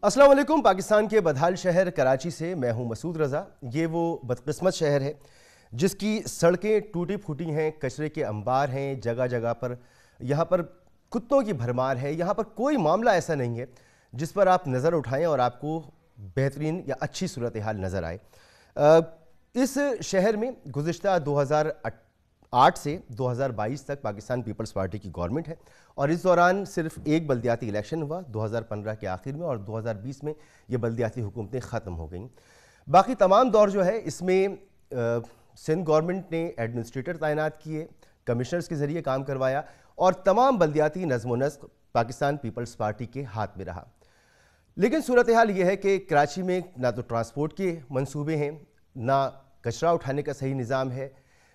अस्सलाम वालेकुम। पाकिस्तान के बदहाल शहर कराची से मैं हूं मसूद रज़ा। ये वो बदकिस्मत शहर है जिसकी सड़कें टूटी फूटी हैं, कचरे के अंबार हैं जगह जगह पर। यहाँ पर कुत्तों की भरमार है। यहाँ पर कोई मामला ऐसा नहीं है जिस पर आप नज़र उठाएं और आपको बेहतरीन या अच्छी सूरत हाल नज़र आए। इस शहर में गुज़िश्ता 2008 से 2022 तक पाकिस्तान पीपल्स पार्टी की गवर्नमेंट है और इस दौरान सिर्फ एक बल्दियाती इलेक्शन हुआ 2015 के आखिर में और 2020 में ये बल्दियाती हुकूमतें ख़त्म हो गईं। बाकी तमाम दौर जो है इसमें सिंध गवर्नमेंट ने एडमिनिस्ट्रेटर तैनात किए, कमिश्नर्स के ज़रिए काम करवाया और तमाम बल्दियाती नज़्म व नस्क पाकिस्तान पीपल्स पार्टी के हाथ में रहा। लेकिन सूरत हाल ये है कि कराची में ना तो ट्रांसपोर्ट के मंसूबे हैं, ना कचरा उठाने का सही निज़ाम है,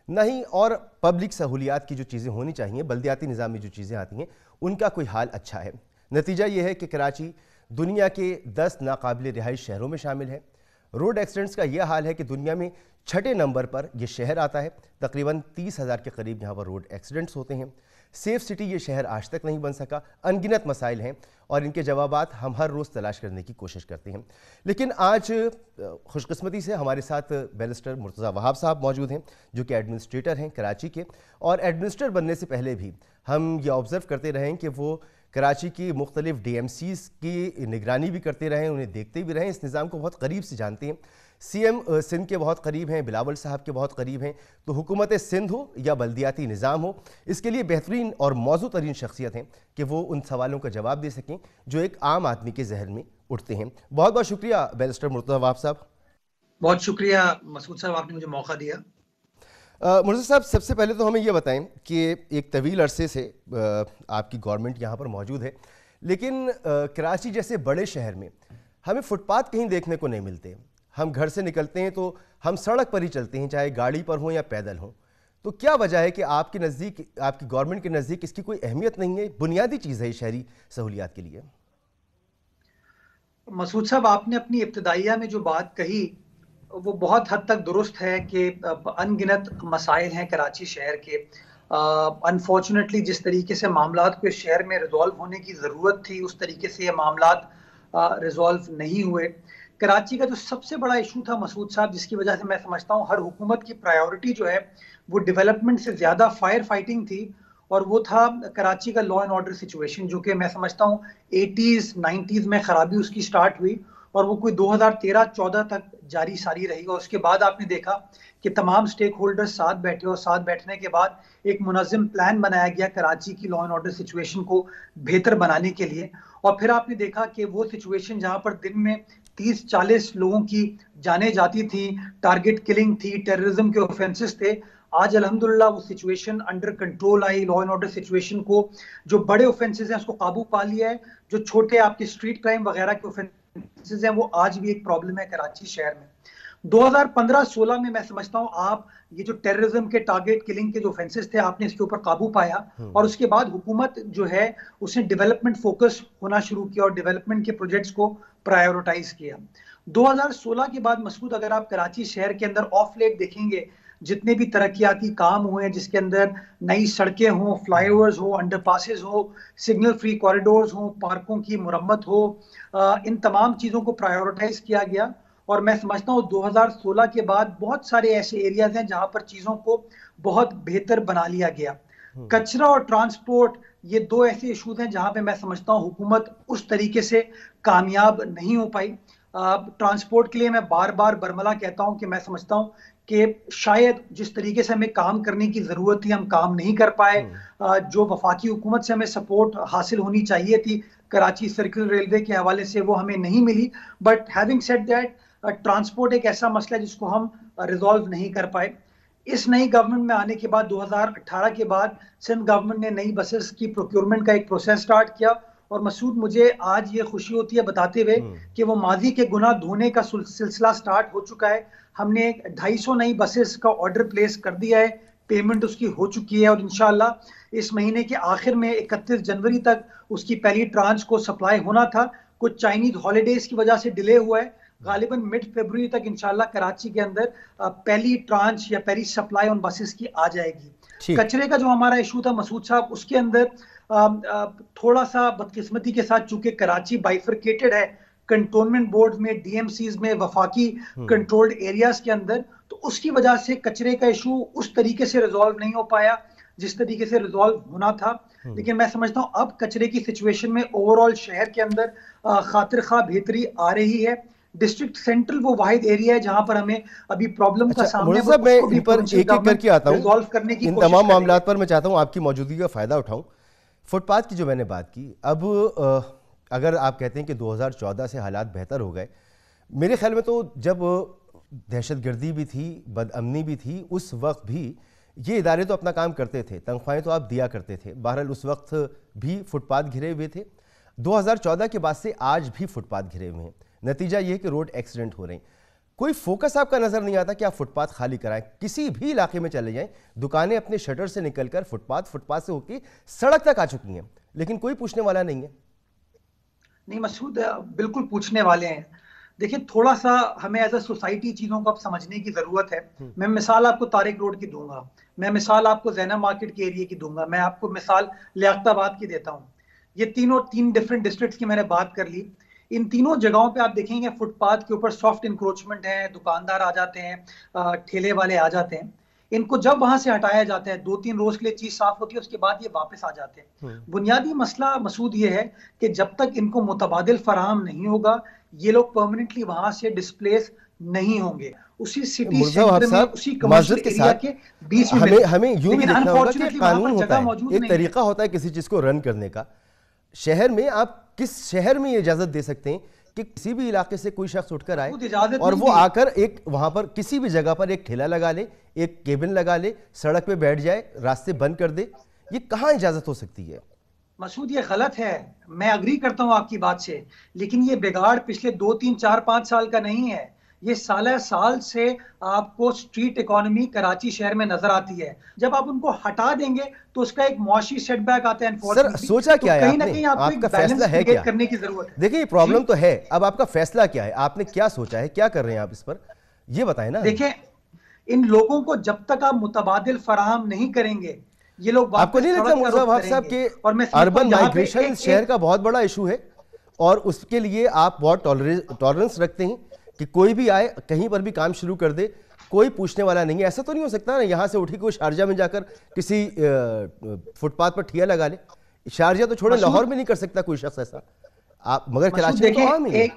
नहीं और पब्लिक सहूलियात की जो चीज़ें होनी चाहिए, बल्दियाती निज़ाम में जो चीज़ें आती हैं उनका कोई हाल अच्छा है। नतीजा ये है कि कराची दुनिया के 10 नाकाबिल रिहाइश शहरों में शामिल है। रोड एक्सीडेंट्स का यह हाल है कि दुनिया में 6ठे नंबर पर यह शहर आता है। तकरीबन 30,000 के करीब यहाँ पर रोड एक्सीडेंट्स होते हैं। सेफ सिटी ये शहर आज तक नहीं बन सका। अनगिनत मसाइल हैं और इनके जवाबात हम हर रोज़ तलाश करने की कोशिश करते हैं। लेकिन आज खुशकिस्मती से हमारे साथ बैरिस्टर मुर्तज़ा वहाब साहब मौजूद हैं जो कि एडमिनिस्ट्रेटर हैं कराची के, और एडमिनिस्ट्रेटर बनने से पहले भी हम ये ऑब्ज़र्व करते रहें कि वो कराची की मुख्तलिफ DMCs की निगरानी भी करते रहें, उन्हें देखते भी रहें, इस निज़ाम को बहुत करीब से जानते हैं। CM सिंध के बहुत करीब हैं, बिलावल साहब के बहुत करीब हैं। तो हुकूमत सिंध हो या बल्दियाती निज़ाम हो, इसके लिए बेहतरीन और मौजू तरीन शख्सियत हैं कि वो उन सवालों का जवाब दे सकें जो एक आम आदमी के जहन में उठते हैं। बहुत बहुत शुक्रिया बैरिस्टर मुर्तज़ा वहाब साहब। बहुत शुक्रिया मसूद साहब, आपने मुझे मौका दिया। मुर्तज़ा साहब, सबसे पहले तो हमें यह बताएं कि एक तवील अरसे से आपकी गवर्नमेंट यहाँ पर मौजूद है, लेकिन कराची जैसे बड़े शहर में हमें फुटपाथ कहीं देखने को नहीं मिलते। हम घर से निकलते हैं तो हम सड़क पर ही चलते हैं, चाहे गाड़ी पर हों या पैदल हों। तो क्या वजह है कि आपके नज़दीक, आपकी गवर्नमेंट के नज़दीक इसकी कोई अहमियत नहीं है? बुनियादी चीज़ है शहरी सहूलियात के लिए। मसूद साहब, आपने अपनी इब्तिदाइया में जो बात कही वो बहुत हद तक दुरुस्त है कि अनगिनत मसाइल हैं कराची शहर के। अनफॉर्चुनेटली जिस तरीके से मामलात को इस शहर में रिजॉल्व होने की ज़रूरत थी उस तरीके से ये मामलात रिजॉल्व नहीं हुए। कराची का जो सबसे बड़ा इशू था मसूद साहब, जिसकी वजह से मैं समझता हूँ हर हुकूमत की प्रायोरिटी जो है वो डेवलपमेंट से ज़्यादा फायर फाइटिंग थी, और वो था कराची का लॉ एंड ऑर्डर सिचुएशन, जो कि मैं समझता हूँ 80s 90s में खराबी उसकी स्टार्ट हुई और वो कोई 2013-14 तक जारी सारी रही। और उसके बाद आपने देखा कि तमाम स्टेक होल्डर्स साथ बैठे और साथ बैठने के बाद एक मुनज़्ज़म प्लान बनाया गया कराची की लॉ एंड ऑर्डर सिचुएशन को बेहतर बनाने के लिए। और फिर आपने देखा कि वो सिचुएशन जहां पर दिन में 30-40 लोगों की जानें जाती थी, टारगेट किलिंग थी, टेररिज्म के ऑफेंसेस थे, आज अल्हम्दुलिल्लाह वो situation under control I. Law and order situation को, जो बड़े ऑफेंसेस हैं उसको काबू पा लिया है, जो छोटे आपके स्ट्रीट क्राइम वगैरह के ऑफेंसेस हैं वो आज भी एक प्रॉब्लम है कराची शहर में। 2015-16 में मैं समझता हूं आप ये जो टेररिज्म के टारगेट किलिंग के जो ऑफेंसेस थे आपने इसके ऊपर काबू पाया और उसके बाद हुकूमत जो है उसने डेवलपमेंट फोकस होना शुरू किया और डेवलपमेंट के प्रोजेक्ट्स को प्रायोरिटाइज किया। 2016 के बाद मसूद, अगर आप कराची शहर के अंदर ऑफ लेट देखेंगे, जितने भी तरक्याती काम हुए हैं जिसके अंदर नई सड़कें हों, फ्लाईओवर्स हो, अंडरपासेस हो, सिग्नल फ्री कॉरिडोर्स हो, पार्कों की मुरम्मत हो, इन तमाम चीज़ों को प्रायोरिटाइज किया गया। और मैं समझता हूँ 2016 के बाद बहुत सारे ऐसे एरियाज हैं जहां पर चीज़ों को बहुत बेहतर बना लिया गया। कचरा और ट्रांसपोर्ट, ये दो ऐसे इशूज हैं जहां पे मैं समझता हूँ हुकूमत उस तरीके से कामयाब नहीं हो पाई। ट्रांसपोर्ट के लिए मैं बार बार बरमला कहता हूं कि मैं समझता हूं कि शायद जिस तरीके से हमें काम करने की जरूरत थी हम काम नहीं कर पाए। जो वफाकी हुकूमत से हमें सपोर्ट हासिल होनी चाहिए थी कराची सर्किल रेलवे के हवाले से, वो हमें नहीं मिली। But having said that, transport एक ऐसा मसला है जिसको हम रिजॉल्व नहीं कर पाए। इस नई गवर्नमेंट में आने के बाद 2018 के बाद सिंध गवर्नमेंट ने नई बसेस की प्रोक्योरमेंट का एक प्रोसेस स्टार्ट किया। और मसूद, मुझे आज ये खुशी होती है बताते हुए कि वो माजी के गुनाह धोने का सिलसिला स्टार्ट हो चुका है। हमने 250 नई बसेस का ऑर्डर प्लेस कर दिया है, पेमेंट उसकी हो चुकी है और इंशाल्लाह इस महीने के आखिर में 31 जनवरी तक उसकी पहली ट्रांच को सप्लाई होना था। कुछ चाइनीज हॉलीडेज की वजह से डिले हुआ है। गालिबन मिड फरवरी तक इंशाल्लाह कराची के अंदर पहली ट्रांच या पहली सप्लाई उन बसेस की आ जाएगी। कचरे का जो हमारा इशू था मसूद साहब, उसके अंदर थोड़ा सा बदकिस्मती के साथ चूंकि कराची बाइफरकेटेड है, कंटोनमेंट बोर्ड में, डीएमसीज में, वफाकी कंट्रोल्ड एरियाज के अंदर, तो उसकी वजह से कचरे का इशू उस तरीके से रिजॉल्व नहीं हो पाया जिस तरीके से रिजॉल्व होना था। लेकिन मैं समझता हूं अब कचरे की सिचुएशन में ओवरऑल शहर के अंदर खातिर खा बेहतरी आ रही है। डिस्ट्रिक्ट सेंट्रल वो वाहिद एरिया है जहां पर हमें अभी प्रॉब्लम का सामना है। मैं इन पर एक एक करके आता हूं, रिजॉल्व करने की इन तमाम मामलों पर मैं चाहता हूं आपकी मौजूदगी का फायदा उठाऊं। फुटपाथ की जो मैंने बात की, अब अगर आप कहते हैं कि 2014 से हालात बेहतर हो गए, मेरे ख्याल में तो जब दहशतगर्दी भी थी, बदअमनी भी थी, उस वक्त भी ये इदारे तो अपना काम करते थे, तनख्वाहें तो आप दिया करते थे। बहरहाल उस वक्त भी फुटपाथ घिरे हुए थे। 2014 के बाद से आज भी फुटपाथ घिरे हुए हैं। नतीजा ये है कि रोड एक्सीडेंट हो रहे हैं। कोई फोकस आपका नजर नहीं आता कि आप फुटपाथ खाली कराएं। किसी भी इलाके में चले जाएं, दुकानें अपने शटर से निकलकर फुटपाथ से होकर सड़क तक आ चुकी हैं, लेकिन कोई पूछने वाला नहीं है। नहीं मसूद, बिल्कुल पूछने वाले हैं। देखिए, थोड़ा सा हमें एज अ सोसाइटी चीजों को अब समझने की जरूरत है। मैं मिसाल आपको तारिक रोड की दूंगा, मैं मिसाल आपको ज़ैनब मार्केट के एरिया की दूंगा, मैं आपको मिसाल लियाकताबाद की देता हूँ। ये तीन डिफरेंट डिस्ट्रिक्ट्स की मैंने बात कर ली। इन तीनों जगहों पे आप देखेंगे फुटपाथ के ऊपर सॉफ्ट इंक्रोचमेंट है, दुकानदार आ जाते हैं, ठेले वाले आ जाते हैं। इनको जब वहां से हटाया जाता है, 2-3 रोज के लिए चीज साफ होती है, उसके बाद ये वापस आ जाते हैं। बुनियादी मसला मसूद ये है कि जब तक इनको मुतबादिल फराहम नहीं होगा, ये लोग परमानेंटली वहां से डिस्प्लेस नहीं होंगे। उसी सिटी सेंटर में, उसी कमर्शियल एरिया के बीच में हमें यूं भी देखना होगा कि कानून होता है, एक तरीका होता है किसी चीज को रन करने का। शहर में आप किस शहर में ये इजाजत दे सकते हैं कि किसी भी इलाके से कोई शख्स उठकर आए और वो आकर एक वहां पर किसी भी जगह पर एक ठेला लगा ले, एक केबिन लगा ले, सड़क पे बैठ जाए, रास्ते बंद कर दे? ये कहां इजाजत हो सकती है? मसूद, ये गलत है। मैं अग्री करता हूं आपकी बात से, लेकिन ये बिगाड़ पिछले 2-3-4-5 साल का नहीं है। ये साल से आपको स्ट्रीट इकोनॉमी कराची शहर में नजर आती है। जब आप उनको हटा देंगे तो उसका एक मुआशी सेटबैक आता है। सर, सोचा क्या है आपने? आपका फैसला है क्या? करने की जरूरत है। देखिए, प्रॉब्लम तो है, अब आपका फैसला क्या है? आपने क्या सोचा है, क्या कर रहे हैं आप इस पर, ये बताएं ना। देखिए, इन लोगों को जब तक आप मुतबादिल फराहम नहीं करेंगे, ये लोग आपको नहीं लगता मुर्जा साहब के अर्बन माइग्रेशन शहर का बहुत बड़ा इशू है और उसके लिए आप बहुत टॉलरेंस रखते हैं कि कोई भी आए, कहीं पर भी काम शुरू कर दे, कोई पूछने वाला नहीं है? ऐसा तो नहीं हो सकता ना यहाँ से उठी कोई शारजा में जाकर किसी फुटपाथ पर ठिया लगा ले। शारजा तो छोड़े, लाहौर में नहीं कर सकता कोई शख्स ऐसा, आप मगर कराची में तो आम ही है।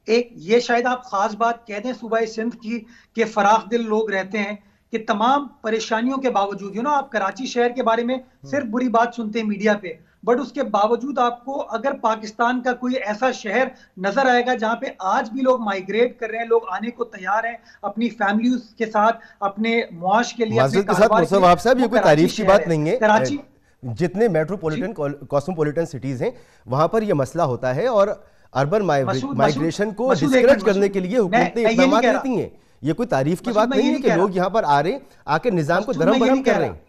एक ये शायद आप खास बात कह दें सूबा सिंध की कि फराख दिल लोग रहते हैं कि तमाम परेशानियों के बावजूद, आप कराची शहर के बारे में सिर्फ बुरी बात सुनते हैं मीडिया पे, बट उसके बावजूद आपको अगर पाकिस्तान का कोई ऐसा शहर नजर आएगा जहां पे आज भी लोग माइग्रेट कर रहे हैं, लोग आने को तैयार हैं अपनी फैमिली के साथ, अपने मुआश के लिए, अपने कारोबार के लिए। साहब, ये कोई तारीफ की बात नहीं है। कराची जितने मेट्रोपॉलिटन कॉस्मोपॉलिटन सिटीज हैं वहां पर यह मसला होता है और अर्बन माइग्रेशन को डिस्करेज करने के लिए हुकूमतें इक़दाम लेती हैं। ये कोई तारीफ की बात नहीं है कि लोग यहाँ पर आ रहे हैं, आके निजाम को दरम बरम कर रहे हैं।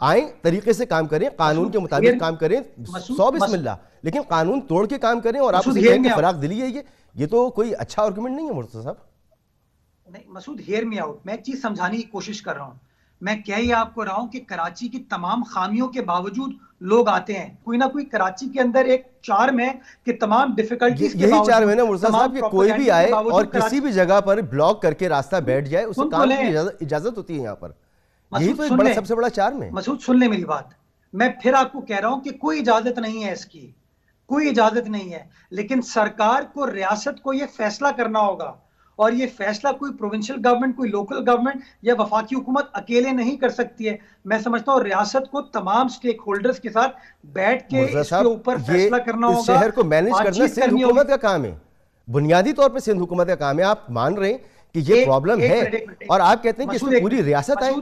आए, तरीके से काम करें, कानून के मुताबिक काम करें, 100 बिस्मिल्लाह, लेकिन कानून तोड़ के काम करें और आप उसे कहें कि फराक दिली है, ये तो कोई अच्छा आर्गुमेंट नहीं है मुर्तज़ा साहब। नहीं मसूद, हियर मी आउट। मैं एक चीज समझाने की कोशिश कर रहा हूं। मैं कह ही आपको रहा हूं कि कराची की तमाम खामियों के बावजूद लोग आते हैं। कोई ना कोई कराची के अंदर एक चार्म है कि तमाम डिफिकल्टीज के यही चार्म है ना मुर्तज़ा साहब कि कोई भी आए और किसी भी जगह पर ब्लॉक करके रास्ता बैठ जाए, उसे काम की इजाजत होती है यहाँ पर। यही तो एक सबसे बड़ा चार्म है। मसूद, सुन ले मेरी बात। मैं फिर आपको कह रहा हूं कि कोई इजाजत नहीं है इसकी, कोई इजाजत नहीं है, लेकिन सरकार को, रियासत को यह फैसला करना होगा और ये फैसला कोई प्रोविंशियल गवर्नमेंट, कोई लोकल गवर्नमेंट या वफाकी हुकूमत अकेले नहीं कर सकती है। मैं समझता हूँ रियासत को तमाम स्टेक होल्डर्स के साथ बैठ के इसके ऊपर फैसला करना होगा। शहर को मैनेज करना सिंध हुकूमत का काम है, बुनियादी तौर पर सिंध हुकूमत का काम है। आप मान रहे हैं कि ये प्रॉब्लम है और आप कहते हैं कि इसमें पूरी रियासत आए।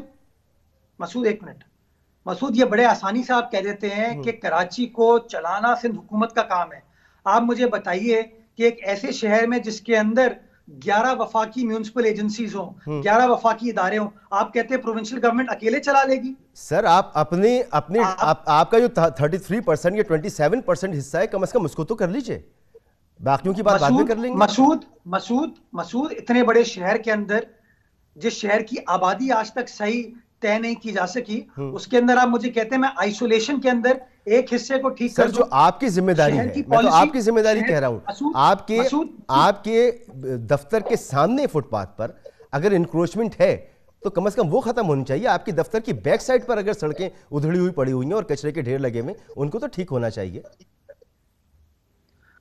मसूद, एक मिनट। मसूद, ये बड़े आसानी से आप कह देते हैं कि कराची को चलाना सिंध हुकूमत का काम है। आप मुझे बताइए कि एक ऐसे शहर में जिसके अंदर 11 वफाकी म्यूनिसिपल एजेंसीज हो, 11 वफाकी इदारे हो, आप कहते हैं प्रोविंशियल गवर्नमेंट अकेले चला लेगी? सर, आप अपने आपका जो 33% या 27% हिस्सा है, कम से कम उसको तो कर लीजिए, बाकियों की बात बाद में कर लेंगे। मसूद, इतने बड़े शहर के अंदर, जिस शहर की आबादी आज तक सही तय नहीं की जा सकी, उसके अंदर आप मुझे कहते हैं मैं आइसोलेशन के अंदर एक हिस्से को ठीक कर दूं। जो आपकी जिम्मेदारी है, मैं तो आपकी जिम्मेदारी कह रहा हूं, आपके दफ्तर के सामने फुटपाथ पर अगर इंक्रोचमेंट है तो कम से कम वो खत्म होनी चाहिए। आपकी दफ्तर की बैक साइड पर अगर सड़कें उधड़ी हुई पड़ी हुई हैं और कचरे के ढेर लगे हुए, उनको तो ठीक होना चाहिए।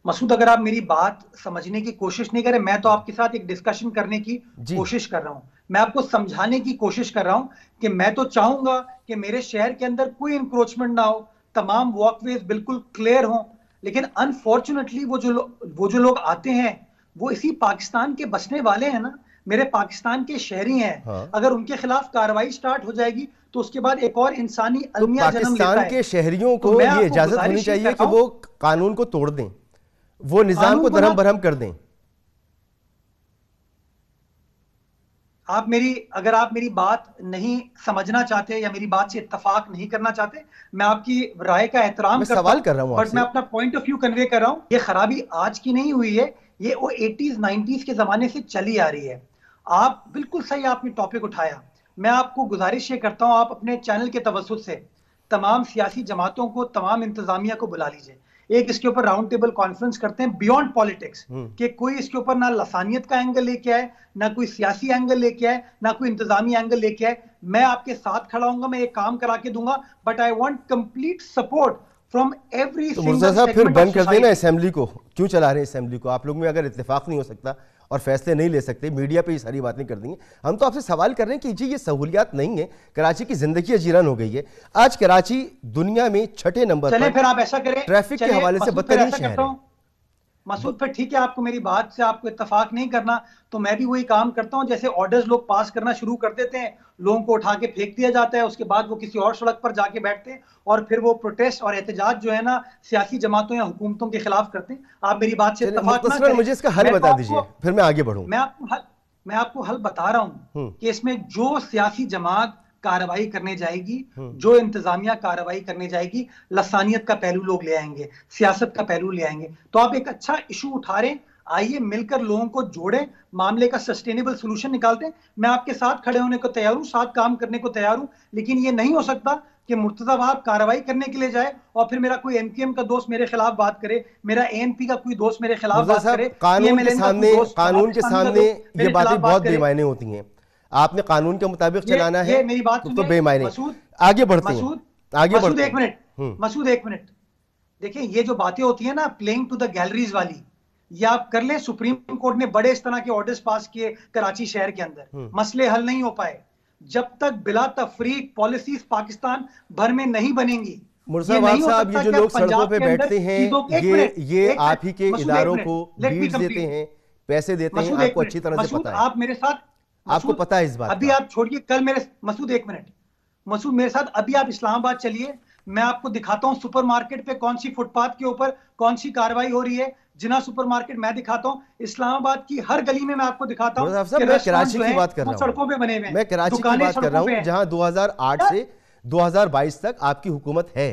मसूद, अगर आप मेरी बात समझने की कोशिश नहीं करें, मैं तो आपके साथ एक डिस्कशन करने की कोशिश कर रहा हूं, मैं आपको समझाने की कोशिश कर रहा हूं कि मैं तो चाहूंगा कि मेरे शहर के अंदर कोई इंक्रोचमेंट ना हो, तमाम वॉकवेज बिल्कुल क्लियर हो, लेकिन अनफॉर्चुनेटली वो जो लोग आते हैं वो इसी पाकिस्तान के बसने वाले हैं ना, मेरे पाकिस्तान के शहरी हैं। हाँ। अगर उनके खिलाफ कार्रवाई स्टार्ट हो जाएगी तो उसके बाद एक और इंसानी अलमिया जन्म लेता है। पाकिस्तान के शहरियों को ये इजाजत होनी चाहिए कि वो कानून को तोड़ दें, वो निजाम को दरहम बरहम कर दें। अगर आप मेरी बात नहीं समझना चाहते या मेरी बात से इत्तफाक नहीं करना चाहते, मैं आपकी राय का एहतराम सवाल कर रहा हूं, बट मैं अपना पॉइंट ऑफ व्यू कन्वे कर रहा हूं। ये खराबी आज की नहीं हुई है, ये वो 80s 90s के जमाने से चली आ रही है। आप बिल्कुल सही आपने टॉपिक उठाया। मैं आपको गुजारिश ये करता हूं, आप अपने चैनल के तवज्जुद से तमाम सियासी जमातों को, तमाम इंतजामिया को बुला लीजिए, एक इसके ऊपर राउंड टेबल कॉन्फ्रेंस करते हैं बियॉन्ड पॉलिटिक्स, कि कोई इसके ऊपर ना लसानियत का एंगल लेके आए, ना कोई सियासी एंगल लेके आए, ना कोई इंतजामी एंगल लेके आए। मैं आपके साथ खड़ा हूंगा, मैं एक काम करा के दूंगा, but I want complete support from every Murtaza साहब, फिर बंद कर देना असेंबली को। क्यों चला रहे हैं असेंबली को? आप लोग में अगर इत्तेफाक नहीं हो सकता और फैसले नहीं ले सकते, मीडिया पे ये सारी बातें कर देंगे। हम तो आपसे सवाल कर रहे हैं कि जी ये सहूलियात नहीं है, कराची की जिंदगी अजीरन हो गई है। आज कराची दुनिया में 6ठे नंबर पर फिर आप ऐसा करें, ट्रैफिक के हवाले से बदतरीन शहर है। मसूद, फिर ठीक है, आपको मेरी बात से आपको इत्तेफाक नहीं करना तो मैं भी वही काम करता हूं। जैसे ऑर्डर्स लोग पास करना शुरू कर देते हैं, लोगों को उठा के फेंक दिया जाता है, उसके बाद वो किसी और सड़क पर जाके बैठते हैं और फिर वो प्रोटेस्ट और एहतजाज जो है ना सियासी जमातों या हुकूमतों के खिलाफ करते हैं। आप मेरी बात से इत्तेफाक ना करें, मुझे इसका हल बता दीजिए, फिर मैं आगे बढ़ूं। मैं आपको हल बता रहा हूं कि इसमें जो सियासी जमात कार्रवाई करने जाएगी, जो इंतजामिया कार्रवाई करने जाएगी, लसानियत का पहलू लोग ले आएंगे, सियासत का पहलू ले आएंगे। तो आप एक अच्छा इशू उठा रहे हैं, आइए मिलकर लोगों को जोड़ें, मामले का सस्टेनेबल सोल्यूशन निकालते हैं। मैं आपके साथ खड़े होने को तैयार हूं, साथ काम करने को तैयार हूं, लेकिन ये नहीं हो सकता कि मुर्तजा वहाब कार्रवाई करने के लिए जाए और फिर मेरा कोई एमकेएम का दोस्त मेरे खिलाफ बात करे, मेरा एएनपी का कोई दोस्त मेरे खिलाफ बात करे। कानून के सामने ये बातें बहुत बेमायने होती हैं। आपने कानून के मुताबिक चलाना है, मेरी बात तो बेमायने। आगे बढ़ते हैं, आगे बढ़ते हैं। एक मिनट मसूद, एक मिनट देखिए, ये जो बातें होती है ना प्लेइंग टू द गैलरीज वाली, ये आप कर ले। सुप्रीम कोर्ट ने बड़े इस तरह के ऑर्डर्स पास किए कराची शहर के अंदर, मसले हल नहीं हो पाए जब तक बिला तफरीक पॉलिसीज पाकिस्तान भर में नहीं बनेंगी। मुर्तज़ा साहब, ये जो लोग सड़कों पे बैठते हैं, ये आप ही के इदारों को बीट्स देते हैं, पैसे देते हैं, आपको अच्छी तरह से पता है। आप मेरे साथ, आपको पता है इस बात अभी आप छोड़िए, कल मेरे मसूद, एक मिनट मसूद, मेरे साथ अभी आप इस्लामाबाद चलिए, मैं आपको दिखाता हूं सुपरमार्केट पे कौन सी फुटपाथ के ऊपर कौन सी कार्रवाई हो रही है। जिना सुपरमार्केट मैं दिखाता हूं, इस्लामाबाद की हर गली में मैं आपको दिखाता हूं। मैं कराची की बात कर रहा हूं, सड़कों पे बने हुए हैं, मैं कराची की बात कर रहा हूं जहां 2008 से 2022 तक आपकी हुकूमत है,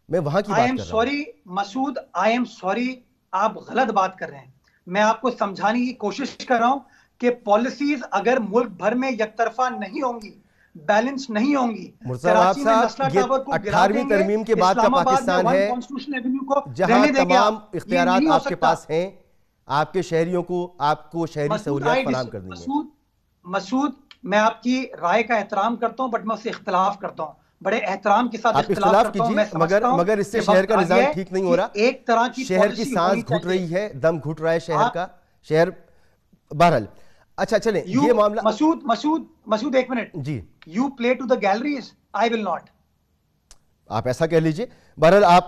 मैं वहां की बात कर रहा हूं। Sorry Masood, I am sorry, आप गलत बात कर रहे हैं। मैं आपको समझाने की कोशिश कर रहा हूं कि पॉलिसीज अगर मुल्क भर में यकतरफा नहीं होंगी, बैलेंस नहीं होंगी। कराची में 18वीं तरमीम के बाद का पाकिस्तान है जहां तमाम इख्तियारात आपके पास हैं, आपके शहरियों को आपको शहरी सहूलियत फराहम करनी है। मसूद, मैं आपकी राय का एहतराम करता हूं, बट मैं उससे इख्तिलाफ करता हूं, बड़े एहतराम के साथ इख्तिलाफ कीजिए, मगर इससे शहर का निजाम ठीक नहीं हो रहा। एक तरह की शहर की सांस घुट रही है, दम घुट रहा है शहर का, शहर बहरहाल। अच्छा चले, ये मामला मसूद एक मिनट जी, you play to the galleries, I will not. आप ऐसा कह लीजिए। बहरहाल आप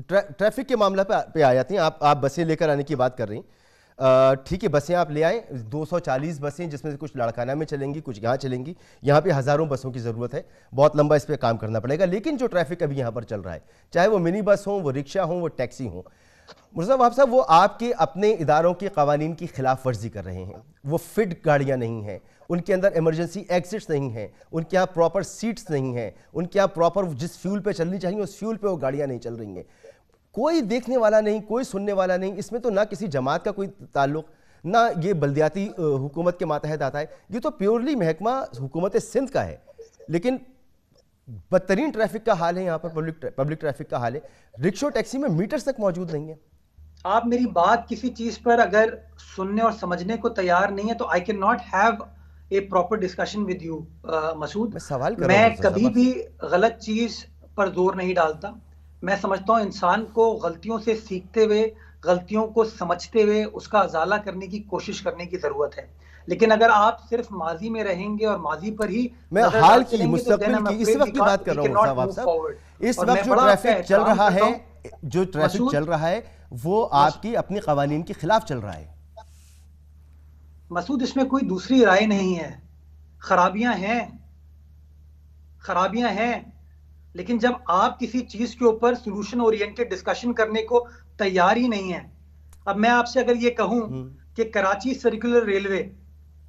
ट्रैफिक के मामला पे आ जाते हैं। आप बसें लेकर आने की बात कर रही हैं, ठीक है, बसें आप ले आए, 240 बसें, जिसमें से कुछ लाड़काना में चलेंगी, कुछ यहाँ चलेंगी। यहाँ पे हज़ारों बसों की ज़रूरत है, बहुत लंबा इस पर काम करना पड़ेगा। लेकिन जो ट्रैफिक अभी यहाँ पर चल रहा है, चाहे वो मिनी बस हो, वो रिक्शा हो, वो टैक्सी हो, मुर्तज़ा साहब, वो आपके अपने इदारों के कवानीन की खिलाफ वर्जी कर रहे हैं। वो फिट गाड़ियाँ नहीं हैं, उनके अंदर इमरजेंसी एग्जिट्स नहीं हैं, उनके यहाँ प्रॉपर सीट्स नहीं हैं, उनके यहाँ प्रॉपर जिस फ्यूल पे चलनी चाहिए उस फ्यूल पे वो गाड़ियाँ नहीं चल रही हैं। कोई देखने वाला नहीं, कोई सुनने वाला नहीं। इसमें तो ना किसी जमात का कोई ताल्लुक, ना ये बल्दियाती हुकूमत के मातहत आता है, ये तो प्योरली महकमा हुकूमत सिंध का है। लेकिन बदतरीन ट्रैफिक का हाल है यहाँ पर, पब्लिक ट्रैफिक का हाल है। रिक्शा टैक्सी में मीटर्स तक मौजूद नहीं है। आप मेरी बात किसी चीज पर अगर सुनने और समझने को तैयार नहीं है तो I can not have a proper discussion with you Masood. मैं सवाल कर रहा मैं हूँ कभी भी गलत चीज पर जोर नहीं डालता। मैं समझता हूँ इंसान को गलतियों से सीखते हुए, गलतियों को समझते हुए उसका अजाला करने की कोशिश करने की जरूरत है। लेकिन अगर आप सिर्फ माजी में रहेंगे और माजी पर ही मैं हाल की, मुस्तकबिल की, इस वक्त की बात कर रहा हूँ मुर्तज़ा साहब। इस वक्त जो ट्रैफिक चल रहा है, जो ट्रैफिक चल रहा है वो आपकी अपनी कवानीन के खिलाफ चल रहा है। मसूद, इसमें कोई दूसरी राय नहीं है। खराबियां हैं, खराबियां हैं, लेकिन जब आप किसी चीज के ऊपर सोल्यूशन ओरिएंटेड डिस्कशन करने को तैयार ही नहीं है। अब मैं आपसे अगर ये कहूं कि कराची सर्कुलर रेलवे,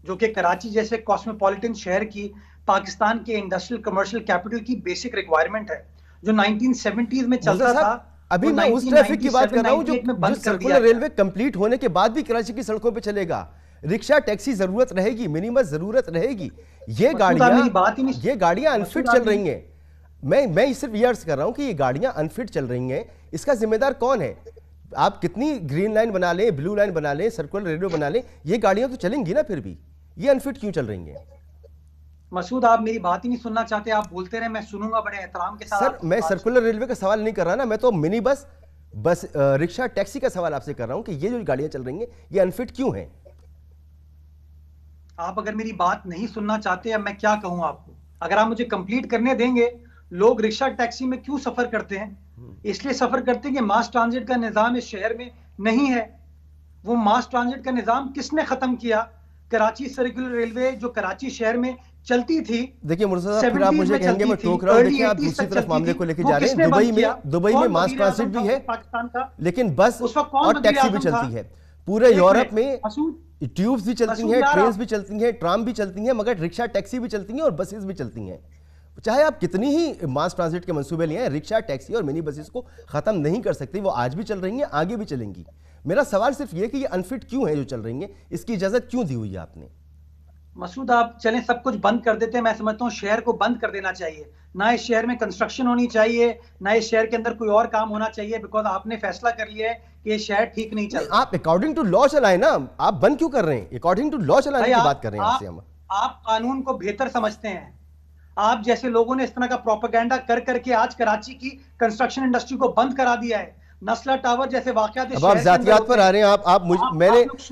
जो कि कराची जैसे कॉस्मोपॉलिटन शहर की, पाकिस्तान के इंडस्ट्रियल कमर्शियल कैपिटल की बेसिक रिक्वायरमेंट है, जो 1970s में चलता था। अभी मैं उस ट्रैफिक की बात कर रहा हूं जो सर्कुलर रेलवे कंप्लीट होने के बाद भी कराची की सड़कों पे चलेगा। रिक्शा टैक्सी जरूरत रहेगी, मिनी बस जरूरत रहेगी। ये गाड़ियां अनफिट चल रही हैं। मैं सिर्फ ये अर्ज कर रहा हूं कि ये गाड़ियां अनफिट चल रही हैं, इसका जिम्मेदार कौन है? आप कितनी ग्रीन लाइन बना लें, ब्लू लाइन बना लें, सर्कुलर रेलवे बना लें, ये गाड़ियां तो चलेंगी ना, फिर भी ये अनफिट क्यों चल रही हैं? मसूद, आप मेरी बात ही नहीं सुनना चाहते। आप बोलते रहे, मैं सुनूंगा बड़े एहतराम के साथ। सर, मैं सर्कुलर रेलवे का सवाल नहीं कर रहा ना, मैं तो मिनी बस रिक्शा टैक्सी का सवाल आपसे कर रहा हूं कि ये जो गाड़ियां चल रही हैं ये अनफिट क्यों हैं? आप अगर मेरी बात नहीं सुनना चाहते, अब मैं क्या कहूं आपको? अगर आप मुझे कंप्लीट करने देंगे, लोग रिक्शा टैक्सी में क्यों सफर करते हैं? इसलिए सफर करते हैं कि मास ट्रांजिट का निजाम इस शहर में नहीं है। वो मास ट्रांजिट का निजाम किसने खत्म किया? कराची सर्कुलर रेलवे जो कराची शहर में चलती थी। देखिए मुर्तज़ा साहब, फिर आप मुझे कहेंगे मैं टोक रहा हूं। देखिए आप दूसरी तरफ मामले को लेके जा रहे हैं। दुबई में मास ट्रांजिट भी है पाकिस्तान का, लेकिन बस और टैक्सी भी चलती है। पूरे यूरोप में ट्यूब्स भी चलती हैं, ट्रेन भी चलती हैं, ट्राम भी चलती हैं, मगर रिक्शा टैक्सी भी चलती हैं और बसेस भी चलती हैं। चाहे आप कितनी ही मास ट्रांजिट के मंसूबे लिए हैं, रिक्शा टैक्सी और मिनी बसेस को खत्म नहीं कर सकते। वो आज भी चल रही हैं, आगे भी चलेंगी। मेरा सवाल सिर्फ ये कि ये अनफिट क्यों है जो चल रही हैं, इसकी इजाजत क्यों दी हुई है आपने? मसूद, आप चलें सब कुछ बंद कर देते हैं। मैं समझता हूँ शहर को बंद कर देना चाहिए। ना इस शहर में कंस्ट्रक्शन होनी चाहिए, ना इस शहर के अंदर कोई और काम होना चाहिए, बिकॉज आपने फैसला कर लिया है कि ये शहर ठीक नहीं चल रहा। आप अकॉर्डिंग टू लॉ चलाएं ना, आप बंद क्यों कर रहे हैं? अकॉर्डिंग टू लॉ चलाने की बात कर रहे हैं आपसे हम। आप कानून को बेहतर समझते हैं। आप जैसे लोगों ने इस तरह का प्रोपेगेंडा कर करके आज कराची की कंस्ट्रक्शन इंडस्ट्री को बंद करा दिया है। नस्ला टावर जैसे वाकयात। अब आप जातियात पर आ रहे हैं।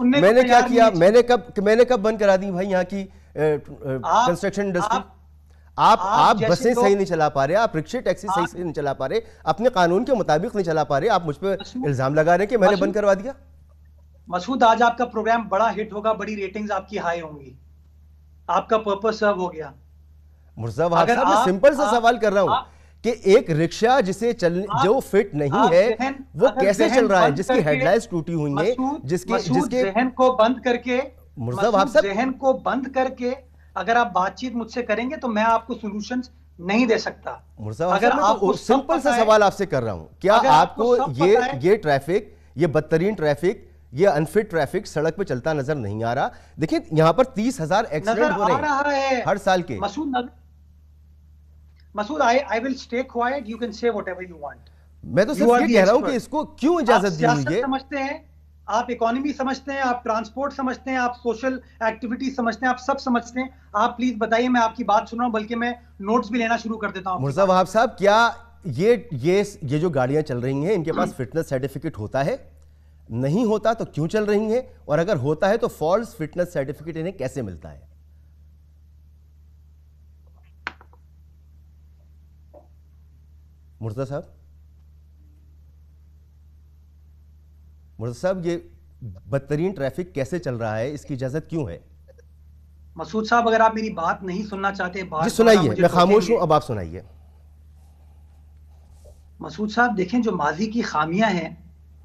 मैंने क्या किया? मैंने कब बंद करा दी भाई यहाँ की कंस्ट्रक्शन इंडस्ट्री? आप बसें सही नहीं चला पा रहे, आप रिक्शे टैक्सी सही से नहीं चला पा रहे, अपने कानून के मुताबिक नहीं चला पा रहे। आप मुझ पर इल्जाम लगा रहे हैं कि मैंने बंद करवा दिया। मसूद, आज आपका प्रोग्राम बड़ा हिट होगा, बड़ी रेटिंग्स आपकी हाई होंगी, आपका पर्पस सर्व हो गया। मुर्तज़ा साहब, मैं सिंपल सा सवाल कर रहा हूं कि एक रिक्शा जो फिट नहीं है वो कैसे चल रहा है, जिसकी हेडलाइट्स टूटी हुई हैं, जिसके जहन को बंद करके, मुर्तज़ा साहब, जहन को बंद करके अगर आप बातचीत मुझसे करेंगे तो मैं आपको सॉल्यूशंस नहीं दे सकता। मुर्तज़ा साहब, मैं तो सिंपल सा सवाल आपसे कर रहा हूं, क्या आपको ये ट्रैफिक, ये बदतरीन ट्रैफिक, ये अनफिट ट्रैफिक सड़क पे चलता नजर नहीं आ रहा? देखिए यहाँ पर 30,000 एक्सीडेंट हो रहे हैं हर साल के। Masood, I will stay quiet. You can say whatever you want. मैं तो सिर्फ ये कह रहा हूं कि इसको क्यों इजाजत दी हुई है? समझते हैं आप, इकोनॉमी समझते हैं आप, ट्रांसपोर्ट समझते हैं आप, सोशल एक्टिविटी समझते हैं आप, सब समझते हैं आप। प्लीज बताइए, मैं आपकी बात सुन रहा हूं, बल्कि मैं नोट्स भी लेना शुरू कर देता हूं। मुर्तज़ा वहाब साहब, क्या ये जो गाड़ियां चल रही हैं इनके पास फिटनेस सर्टिफिकेट होता है? नहीं होता तो क्यों चल रही हैं? और अगर होता है तो फॉल्स फिटनेस सर्टिफिकेट इन्हें कैसे मिलता है? मुर्तज़ा साहब, ये बदतरीन ट्रैफिक कैसे चल रहा है, इसकी इजाजत क्यों है? मसूद साहब, अगर आप मेरी बात नहीं सुनना चाहते, जी सुनाइए, मैं खामोश हूं, अब आप सुनाइए। मसूद साहब, देखें, जो माजी की खामियां हैं,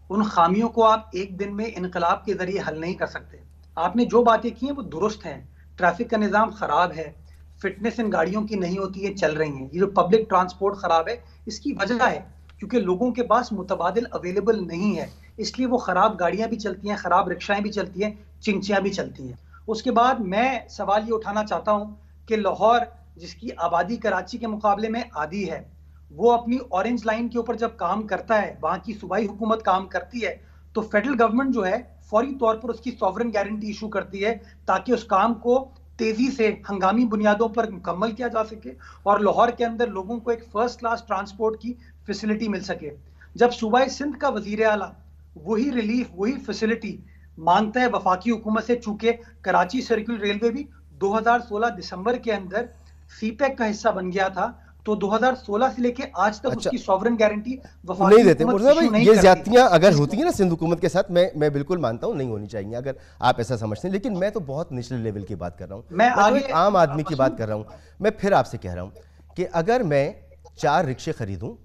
उन खामियों को आप एक दिन में इनकलाब के जरिए हल नहीं कर सकते। आपने जो बातें की हैं वो दुरुस्त हैं। ट्रैफिक का निज़ाम खराब है, फिटनेस इन गाड़ियों की नहीं होती है, चल रही हैं। ये जो पब्लिक ट्रांसपोर्ट खराब है, इसकी वजह है क्योंकि लोगों के पास मुतबादिल अवेलेबल नहीं है, इसलिए वो खराब गाड़ियां भी चलती हैं, खराब रिक्शाएं भी चलती हैं, चिंचियां भी चलती हैं। उसके बाद मैं सवाल ये उठाना चाहता हूं कि लाहौर जिसकी आबादी कराची के मुकाबले में आधी है, वो अपनी ऑरेंज लाइन के ऊपर जब काम करता है, वहां की सूबाई हुकूमत काम करती है, तो फेडरल गवर्नमेंट जो है फौरी तौर पर उसकी सॉवरेन गारंटी इशू करती है ताकि उस काम को तेजी से हंगामी बुनियादों पर मुकम्मल किया जा सके और लाहौर के अंदर लोगों को एक फर्स्ट क्लास ट्रांसपोर्ट की फैसिलिटी मिल सके। जब सूबाई सिंध का वजीर आला वही रिलीफ, वही फैसिलिटी मांगता है वफाकी हुकूमत से, चूंकि कराची सर्कुलर रेलवे भी 2016 दिसंबर के अंदर सीपैक का हिस्सा बन गया था, तो 2016 से लेके आज तक उसकी सॉवरेन गारंटी नहीं देते। मुर्तज़ा भाई, ये ज्यादतियां अगर होती है ना सिंध हुकूमत के साथ, मैं बिल्कुल मानता हूं नहीं होनी चाहिए अगर आप ऐसा समझते हैं, लेकिन मैं तो बहुत निचले लेवल की बात कर रहा हूं, मैं तो एक आम आदमी की बात कर रहा हूं। मैं फिर आपसे कह रहा हूं कि अगर मैं 4 रिक्शे खरीदूं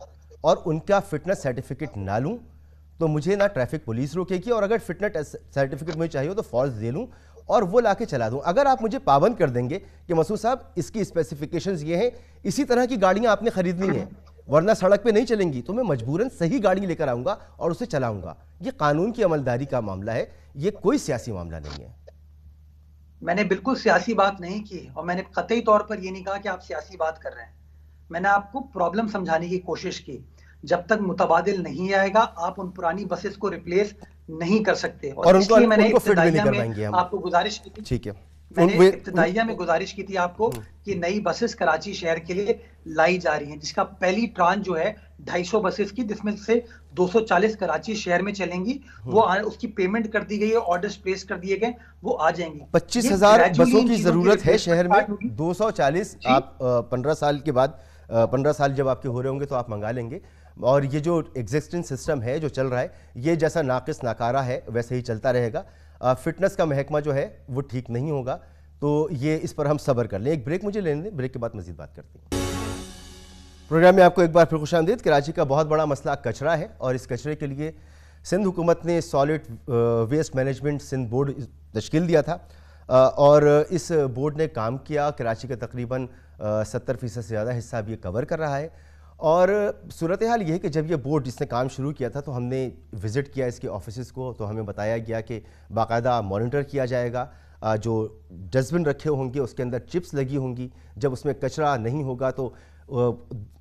और उनका फिटनेस सर्टिफिकेट ना लूं तो मुझे ना ट्रैफिक पुलिस रोकेगी, और अगर फिटनेस सर्टिफिकेट मुझे चाहिए तो फॉल्स दे लूं और वो लाके चला दूं। अगर आप मुझे पाबंद कर देंगे कि मसूद साहब इसकी स्पेसिफिकेशंस ये हैं, इसी तरह की गाड़ियां आपने खरीदनी है वरना सड़क पे नहीं चलेंगी, तो मैं मजबूरन सही गाड़ी लेकर आऊंगा और उसे चलाऊंगा। ये कानून की अमलदारी का मामला है, ये कोई सियासी मामला नहीं है। मैंने बिल्कुल सियासी बात नहीं की और मैंने कतई तौर पर यह नहीं कहा कि आप सियासी बात कर रहे हैं। मैंने आपको प्रॉब्लम समझाने की कोशिश की। जब तक मुतबादिल नहीं आएगा आप उन पुरानी बसेस को रिप्लेस नहीं कर सकते, और इसलिए मैंने इब्तिदाइया में आपको गुजारिश की थी, ठीक है, मैंने इब्तिदाइया में गुजारिश की थी आपको कि नई बसेस कराची शहर के लिए लाई जा रही हैं, जिसका पहली ट्रांच जो है 250 बसेस की, जिसमें से 240 कराची शहर में चलेंगी, वो उसकी पेमेंट कर दी गई है, ऑर्डर्स प्लेस कर दिए गए, वो आ जाएंगी। 25,000 बसों की जरूरत है शहर में, 240 आप 15 साल के बाद 15 साल जब आपके हो रहे होंगे तो आप मंगा लेंगे। और ये जो एग्जिस्टिंग सिस्टम है जो चल रहा है, ये जैसा नाकिस नाकारा है वैसे ही चलता रहेगा। फिटनेस का महकमा जो है वो ठीक नहीं होगा, तो ये इस पर हम सब्र कर लें। एक ब्रेक मुझे लेने दें, ब्रेक के बाद मजीद बात करते हैं। प्रोग्राम में आपको एक बार फिर खुशामदीद। कराची का बहुत बड़ा मसला कचरा है और इस कचरे के लिए सिंध हुकूमत ने solid waste management Sindh board तश्कील दिया था और इस बोर्ड ने काम किया। कराची का तकरीबन 70% से ज़्यादा हिस्सा अब ये कवर कर रहा है। और सूरत हाल ये है कि जब ये बोर्ड जिसने काम शुरू किया था तो हमने विज़िट किया इसके ऑफिस को, तो हमें बताया गया कि बाकायदा मॉनिटर किया जाएगा, जो डस्टबिन रखे होंगे उसके अंदर चिप्स लगी होंगी, जब उसमें कचरा नहीं होगा तो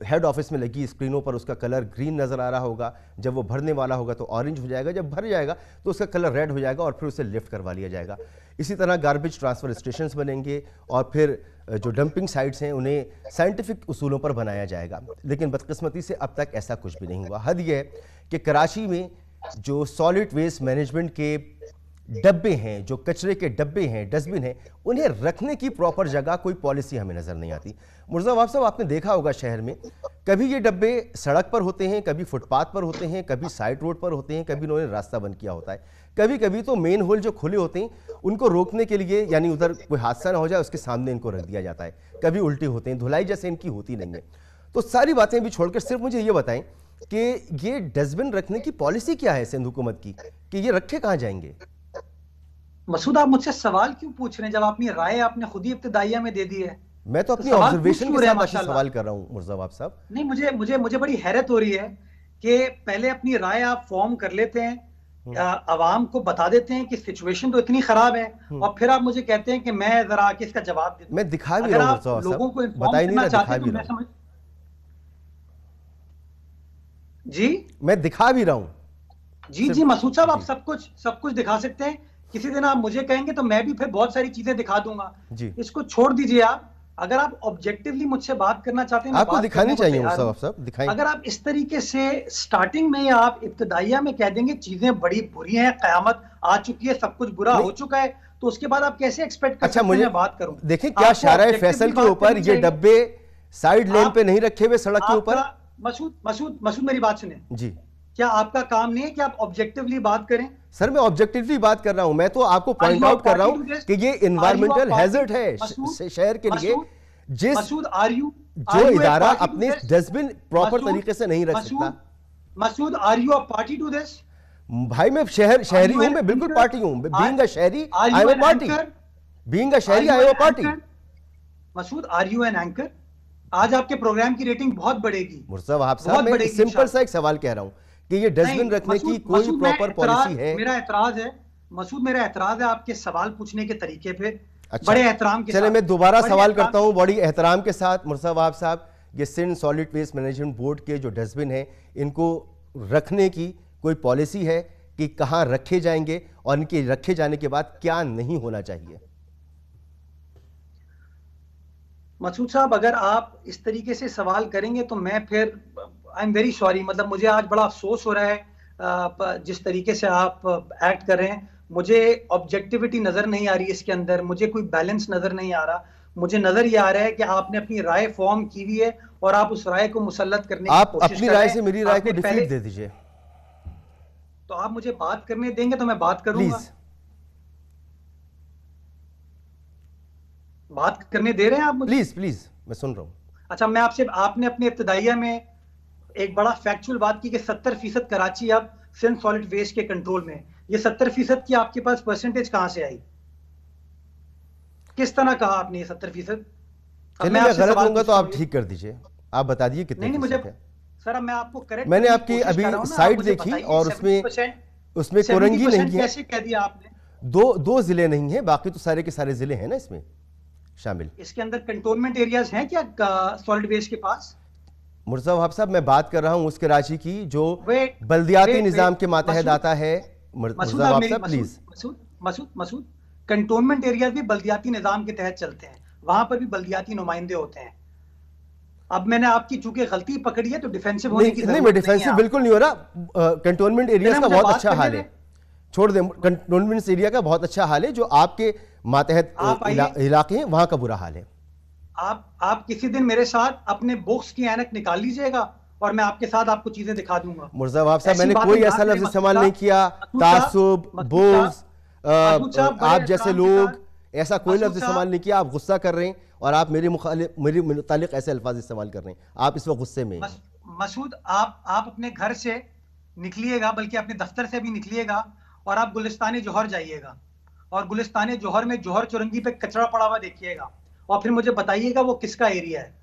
हेड ऑफिस में लगी स्क्रीनों पर उसका कलर ग्रीन नज़र आ रहा होगा, जब वो भरने वाला होगा तो ऑरेंज हो जाएगा, जब भर जाएगा तो उसका कलर रेड हो जाएगा और फिर उसे लिफ्ट करवा लिया जाएगा। इसी तरह गार्बेज ट्रांसफ़र स्टेशंस बनेंगे और फिर जो डंपिंग साइट्स हैं उन्हें साइंटिफिक उसूलों पर बनाया जाएगा। लेकिन बदकिस्मती से अब तक ऐसा कुछ भी नहीं हुआ। हद यह है कि कराची में जो सॉलिड वेस्ट मैनेजमेंट के डब्बे हैं, जो कचरे के डब्बे हैं, डस्टबिन हैं, उन्हें रखने की प्रॉपर जगह कोई पॉलिसी हमें नज़र नहीं आती। मुर्ज़ा साहब, आपने देखा होगा शहर में कभी ये डब्बे सड़क पर होते हैं, कभी फुटपाथ पर होते हैं, कभी साइड रोड पर होते हैं, कभी उन्होंने रास्ता बंद किया होता है, कभी कभी तो मेन होल जो खुले होते हैं उनको रोकने के लिए, यानी उधर कोई हादसा ना हो जाए उसके सामने इनको रख दिया जाता है, कभी उल्टे होते हैं, धुलाई जैसे इनकी होती नहीं है। तो सारी बातें भी छोड़कर सिर्फ मुझे ये बताएं कि ये डस्टबिन रखने की पॉलिसी क्या है सिंध हुकूमत की, कि ये रखे कहाँ जाएंगे? मसूद, आप मुझसे सवाल क्यों पूछ रहे हैं जब अपनी राय आपने खुद ही इब्तिदाइया में दे दी है? मैं तो अपनी ऑब्जर्वेशन के साथ सवाल कर रहा हूं मुर्ज़ा साहब। नहीं, मुझे बड़ी हैरत हो रही है कि पहले अपनी राय आप फॉर्म कर लेते हैं, आवाम को बता देते हैं कि सिचुएशन तो इतनी खराब है, और फिर आप मुझे कहते हैं कि मैं जरा आके इसका जवाब दे दूं। मैं दिखा भी रहा हूं लोगों को इन्फॉर्म करना चाहते हैं, मैं समझ जी, मैं दिखा भी रहा हूं। जी मसूद साहब, आप सब कुछ दिखा सकते हैं। किसी दिन आप मुझे कहेंगे तो मैं भी फिर बहुत सारी चीजें दिखा दूंगा। इसको छोड़ दीजिए। आप अगर आप ऑब्जेक्टिवली मुझसे बात करना चाहते हैं, आपको दिखानी चाहिए साहब, दिखाएं। अगर आप इस तरीके से स्टार्टिंग में आप इब्तिदाइया में कह देंगे चीजें बड़ी बुरी हैं, कयामत आ चुकी है, सब कुछ बुरा हो चुका है, तो उसके बाद आप कैसे एक्सपेक्ट कर सकते हैं मुझे बात करूं? देखिए, क्या शारा फैसल के ऊपर ये डब्बे साइड लेन पे नहीं रखे हुए सड़क के ऊपर? मसूद मेरी बात सुने जी। क्या आपका काम नहीं है कि आप ऑब्जेक्टिवली बात करें? सर, मैं ऑब्जेक्टिवली बात कर रहा हूं। मैं तो आपको पॉइंट आउट कर रहा हूं कि ये इन्वायरमेंटल हैजर्ड है शहर के लिए। जो इदारा अपने डस्टबिन प्रॉपर तरीके से नहीं रख सकता। Masood, are you a party to this? भाई, मैं शहरी हूं, मैं बिल्कुल पार्टी हूं। बीइंग अ शहरी, I am a party. Being a शहरी, I am a party. Masood, are you an anchor? आज आपके प्रोग्राम की रेटिंग बहुत बढ़ेगी। मुर्तज़ा साहब, मैं सिंपल सा एक सवाल कह रहा हूं कि ये डस्टबिन रखने की कोई प्रॉपर पॉलिसी है? मेरा एतराज है मसूद, मेरा एतराज है आपके सवाल पूछने के तरीके पे। अच्छा, बड़े एहतराम के साथ। चले मैं दोबारा सवाल करता हूं बड़ी एहतराम के साथ। मुर्तज़ा वहाब साहब, ये Sindh solid waste management board के जो डस्टबिन हैं, इनको रखने की कोई पॉलिसी है कि कहाँ रखे जाएंगे और इनके रखे जाने के बाद क्या नहीं होना चाहिए? मसूद साहब, अगर आप इस तरीके से सवाल करेंगे तो मैं फिर आई एम वेरी सॉरी, मतलब मुझे आज बड़ा अफसोस हो रहा है जिस तरीके से आप एक्ट कर रहे हैं। मुझे ऑब्जेक्टिविटी नजर नहीं आ रही इसके अंदर, मुझे कोई बैलेंस नजर नहीं आ रहा। मुझे नजर ये आ रहा है कि आपने अपनी राय फॉर्म की हुई है और आप उस राय को मुसल्लत करने की कोशिश कर रहे हैं। आप अपनी राय से मेरी राय को डिफीट दे दीजिए। तो आप मुझे बात करने देंगे तो मैं बात करूंगा। प्लीज। बात करने दे रहे हैं आप मुझे? प्लीज प्लीज, मैं सुन रहा हूं। अच्छा, मैं आपसे, आपने अपने इब्तिदाइया में एक बड़ा फैक्चुअल बात की कि 70% कराची अब सिंध सॉलिड वेस्ट के कंट्रोल में। ये 70% की आपके पास परसेंटेज कहां से आई? किस तरह कहा आपने ये 70%? मैं गलत होऊंगा तो आप ठीक कर दीजिए, आप बता दीजिए कितने नहीं मुझे है। सर, अब मैं आपको करेक्ट, मैंने आपकी अभी साइट देखी और उसमें कोरंगी नहीं है। कैसे कह दिया आपने? दो जिले नहीं है, बाकी तो सारे के सारे जिले हैं ना इसमें शामिल। इसके अंदर कंटोनमेंट एरियाज हैं क्या सॉलिड वेस्ट के पास? मुर्तज़ा वहाब साहब, मैं बात कर रहा हूं उस कराची की जो बल्दियाती निजाम के मातहत आता है। मुर्तज़ा वहाब साहब प्लीज। मसूद, कंटोनमेंट एरियाज भी बल्दियाती निजाम के तहत चलते हैं, वहां पर भी बल्दियाती नुमाइंदे होते हैं। अब मैंने आपकी चूंकि गलती पकड़ी है तो डिफेंसिव होने की नहीं, मैं डिफेंसिव बिल्कुल नहीं हो रहा। कंटोनमेंट एरिया का बहुत अच्छा हाल है, छोड़ दें। कंटोनमेंट एरिया का बहुत अच्छा हाल है, जो आपके मातहत इलाके हैं वहां का बुरा हाल है। आप किसी दिन मेरे साथ अपने बुक्स की ऐनक निकाल लीजिएगा और मैं आपके साथ आपको चीजें दिखा दूंगा। मुर्तज़ा वहाब साहब, मैंने कोई ऐसा लफ्ज इस्तेमाल नहीं किया, तासुब, बोझ, आप जैसे लोग, ऐसा कोई लफ्ज इस्तेमाल नहीं किया। आप गुस्सा कर रहे हैं और आप मेरे मुतालिक ऐसे अल्फाज इस्तेमाल कर रहे हैं। आप इस वक्त गुस्से में। मसूद, आप अपने घर से निकलिएगा, बल्कि अपने दफ्तर से भी निकलिएगा और आप गुलिस्तान जोहर जाइएगा और गुलिस्तान जोहर में जोहर चुरंगी पे कचरा पड़ा हुआ देखिएगा और फिर मुझे बताइएगा वो किसका एरिया है।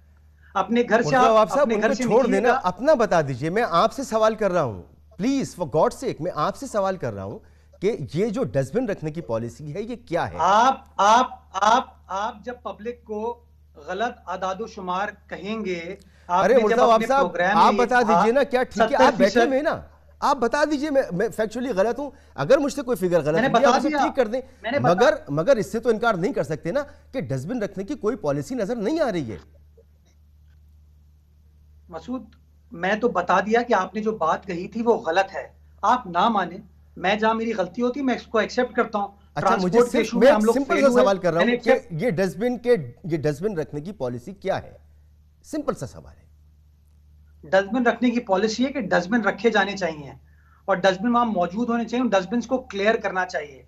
अपने घर से आप अपने घर से छोड़ देना, अपना बता दीजिए। मैं आपसे सवाल कर रहा हूं, प्लीज फॉर गॉड सेक, मैं आपसे सवाल कर रहा हूं कि ये जो डस्टबिन रखने की पॉलिसी है ये क्या है? आप जब पब्लिक को गलत आदादो शुमार कहेंगे, अरे मुर्तज़ा वहाब साहब, आप बता दीजिए ना क्या ठीक है? आप बैठे हुए ना, आप बता दीजिए। मैं फैक्चुअली गलत हूं, अगर मुझसे कोई फिगर गलत है आप उसे ठीक कर दें। मगर इससे तो इनकार नहीं कर सकते ना कि डस्टबिन रखने की कोई पॉलिसी नजर नहीं आ रही है। मसूद, मैं तो बता दिया कि आपने जो बात कही थी वो गलत है। आप ना माने, मैं जहां मेरी गलती होती है मैं इसको एक्सेप्ट करता हूं। अच्छा, मुझे सिंपल सा सवाल कर रहा हूं कि ये डस्टबिन रखने की पॉलिसी क्या है? सिंपल सा सवाल है। डस्टबिन रखने की पॉलिसी है कि डस्टबिन रखे जाने चाहिए और डस्टबिन वहां मौजूद होने चाहिए। उन डस्टबिन को क्लियर करना चाहिए।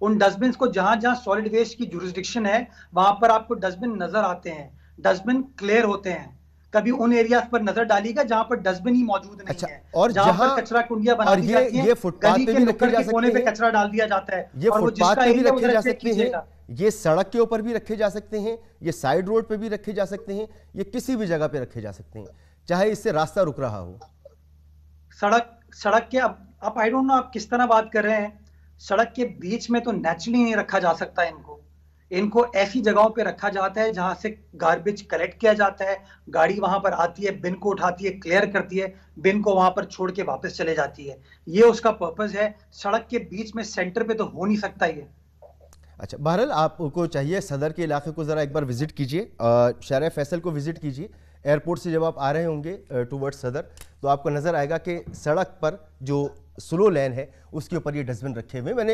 उन डस्टबिन को जहां जहां सॉलिड वेस्ट की जुरिस्डिक्शन है वहां पर आपको डस्टबिन नजर आते हैं, डस्टबिन क्लियर होते हैं। कभी उन एरियाज पर नजर डालिएगा जहां पर डस्टबिन ही मौजूद नहीं है, और जहां पर कचरा कुंडियां बना दी जाती हैं, ये फुटपाथ पे भी रखे जा सकते हैं, कचरा डाल दिया जाता है, ये फुटपाथ पे भी रखे जा सकते हैं, ये सड़क के ऊपर भी रखे जा सकते हैं, ये साइड रोड पे भी रखे जा सकते हैं, ये किसी भी जगह पे रखे जा सकते हैं, चाहे इससे रास्ता रुक रहा हो। सड़क के, अब आई डोंट नो आप किस तरह बात कर रहे हैं। सड़क के बीच में तो नेचुरली नहीं रखा जा सकता। इनको ऐसी जगहों पे रखा जाता है जहां से गार्बेज कलेक्ट किया जाता है। गाड़ी वहां पर आती है, बिन को उठाती है, क्लियर करती है, बिन को वहां पर छोड़ के वापस चले जाती है। ये उसका पर्पस है। सड़क के बीच में सेंटर पे तो हो नहीं सकता ये। अच्छा, बहरहाल आपको चाहिए सदर के इलाके को ज़रा एक बार विजिट कीजिए, शारा फैसल को विजिट कीजिए। एयरपोर्ट से जब आप आ रहे होंगे टूवर्ड्स सदर तो आपको नज़र आएगा कि सड़क पर जो स्लो लेन है उसके ऊपर ये डस्टबिन रखे हुए। मैंने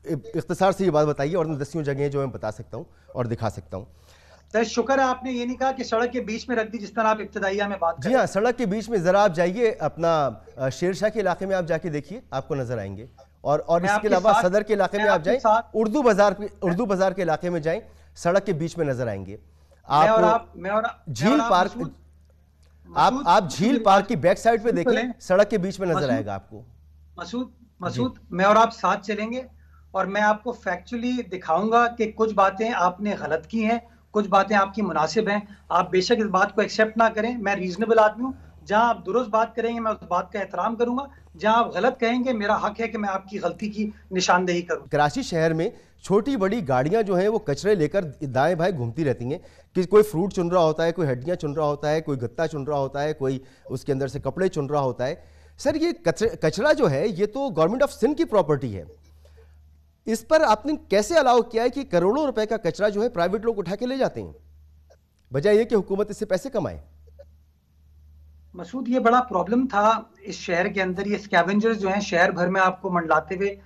इख्तिसार से ये बात बताई और 10 जगह जो मैं बता सकता हूँ और दिखा सकता हूँ। तो शुक्र है आपने ये नहीं कहा कि सड़क के बीच में रख दी जिस तरह आप इब्तिदाइया में बात कर। जी हाँ, सड़क के बीच में ज़रा आप जाइए, अपना शेरशाह के इलाके में आप जाके देखिए, आपको नजर आएंगे। और इसके अलावा सदर के इलाके में आप जाएं, उर्दू बाजार के इलाके में जाएं, सड़क के बीच में नजर आएंगे आप। झील पार्क, आप झील पार्क की बैक साइड पे देखें, सड़क के बीच में नजर आएगा आपको। मसूद, मैं और आप साथ चलेंगे और मैं आपको फैक्चुअली दिखाऊंगा कि कुछ बातें आपने गलत की हैं, कुछ बातें आपकी मुनासिब हैं। आप बेशक इस बात को एक्सेप्ट ना करें, मैं रीजनेबल आदमी हूं। जहां आप दुरुस्त बात करेंगे मैं उस बात का एहतराम करूंगा, जहां आप गलत कहेंगे मेरा हक है कि मैं आपकी गलती की निशानदेही करूं। कराची शहर में छोटी बड़ी गाड़ियां जो हैं वो कचरे लेकर दाएं बाएं घूमती रहती हैं कि कोई फ्रूट चुन रहा होता है, कोई हड्डियां चुन रहा होता है, कोई गत्ता चुन रहा होता है, कोई उसके अंदर से कपड़े चुन रहा होता है। सर ये कचरा जो है ये तो गवर्नमेंट ऑफ सिंध की प्रॉपर्टी है, इस पर आपने कैसे अलाउ किया है कि करोड़ों रुपए का कचरा जो है प्राइवेट लोग उठा के ले जाते हैं, बजाय ये कि हुकूमत इससे पैसे कमाए? मसूद, ये बड़ा प्रॉब्लम था इस शहर के अंदर। ये स्कैवेंजर्स जो हैं शहर भर में आपको मंडलाते हुए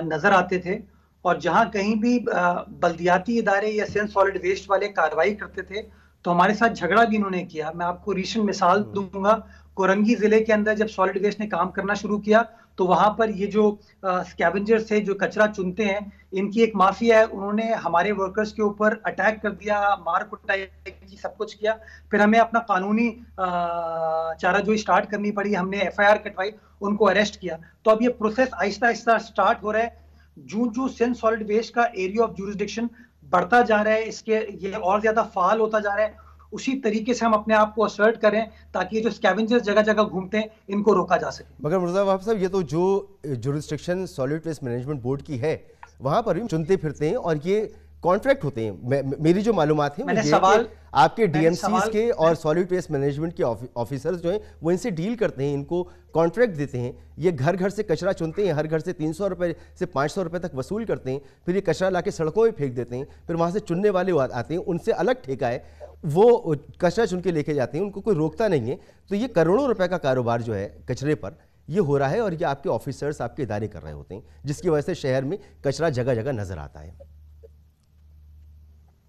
नजर आते थे, और जहां कहीं भी बल्दियाती इदारे या सिंध सॉलिड वेस्ट वाले कार्रवाई करते थे तो हमारे साथ झगड़ा भी इन्होंने किया। मैं आपको रीसेंट मिसाल दूंगा, कोरंगी जिले के अंदर जब सॉलिड वेस्ट ने काम करना शुरू किया तो वहां पर ये जो स्कैवेंजर्स थे जो कचरा चुनते हैं, इनकी एक माफिया है, उन्होंने हमारे वर्कर्स के ऊपर अटैक कर दिया, मार कुटाई की, सब कुछ किया। फिर हमें अपना कानूनी चाराजोई स्टार्ट करनी पड़ी, हमने एफआईआर कटवाई, उनको अरेस्ट किया। तो अब ये प्रोसेस आहिस्ता आहिस्ता स्टार्ट हो रहा है। जूं जूं सिंध सॉलिड वेस्ट का एरिया ऑफ जुरिसडिक्शन बढ़ता जा रहा है, इसके ये और ज्यादा फाल होता जा रहा है, उसी तरीके से हम अपने आप को असर्ट करें ताकि ये जो स्कैवेंजर्स जगह जगह घूमते हैं इनको रोका जा सके। मगर मुर्तज़ा वहाब साहब, ये तो जो jurisdiction solid waste management board की है वहां पर भी चुनते फिरते हैं और ये कॉन्ट्रैक्ट होते हैं। मेरी जो मालूमात है वो ये है कि आपके डीएमसीज के और सॉलिड वेस्ट मैनेजमेंट के ऑफिसर्स जो हैं वो इनसे डील करते हैं, इनको कॉन्ट्रैक्ट देते हैं, ये घर घर से कचरा चुनते हैं, हर घर से 300 रुपये से 500 रुपये तक वसूल करते हैं, फिर ये कचरा लाके सड़कों में फेंक देते हैं, फिर वहाँ से चुनने वाले आते हैं, उनसे अलग ठेका है, वो कचरा चुन के लेके जाते हैं, उनको कोई रोकता नहीं है। तो ये करोड़ों रुपए का कारोबार जो है कचरे पर ये हो रहा है और ये आपके ऑफिसर्स आपके इदारे कर रहे होते हैं, जिसकी वजह से शहर में कचरा जगह जगह नजर आता है।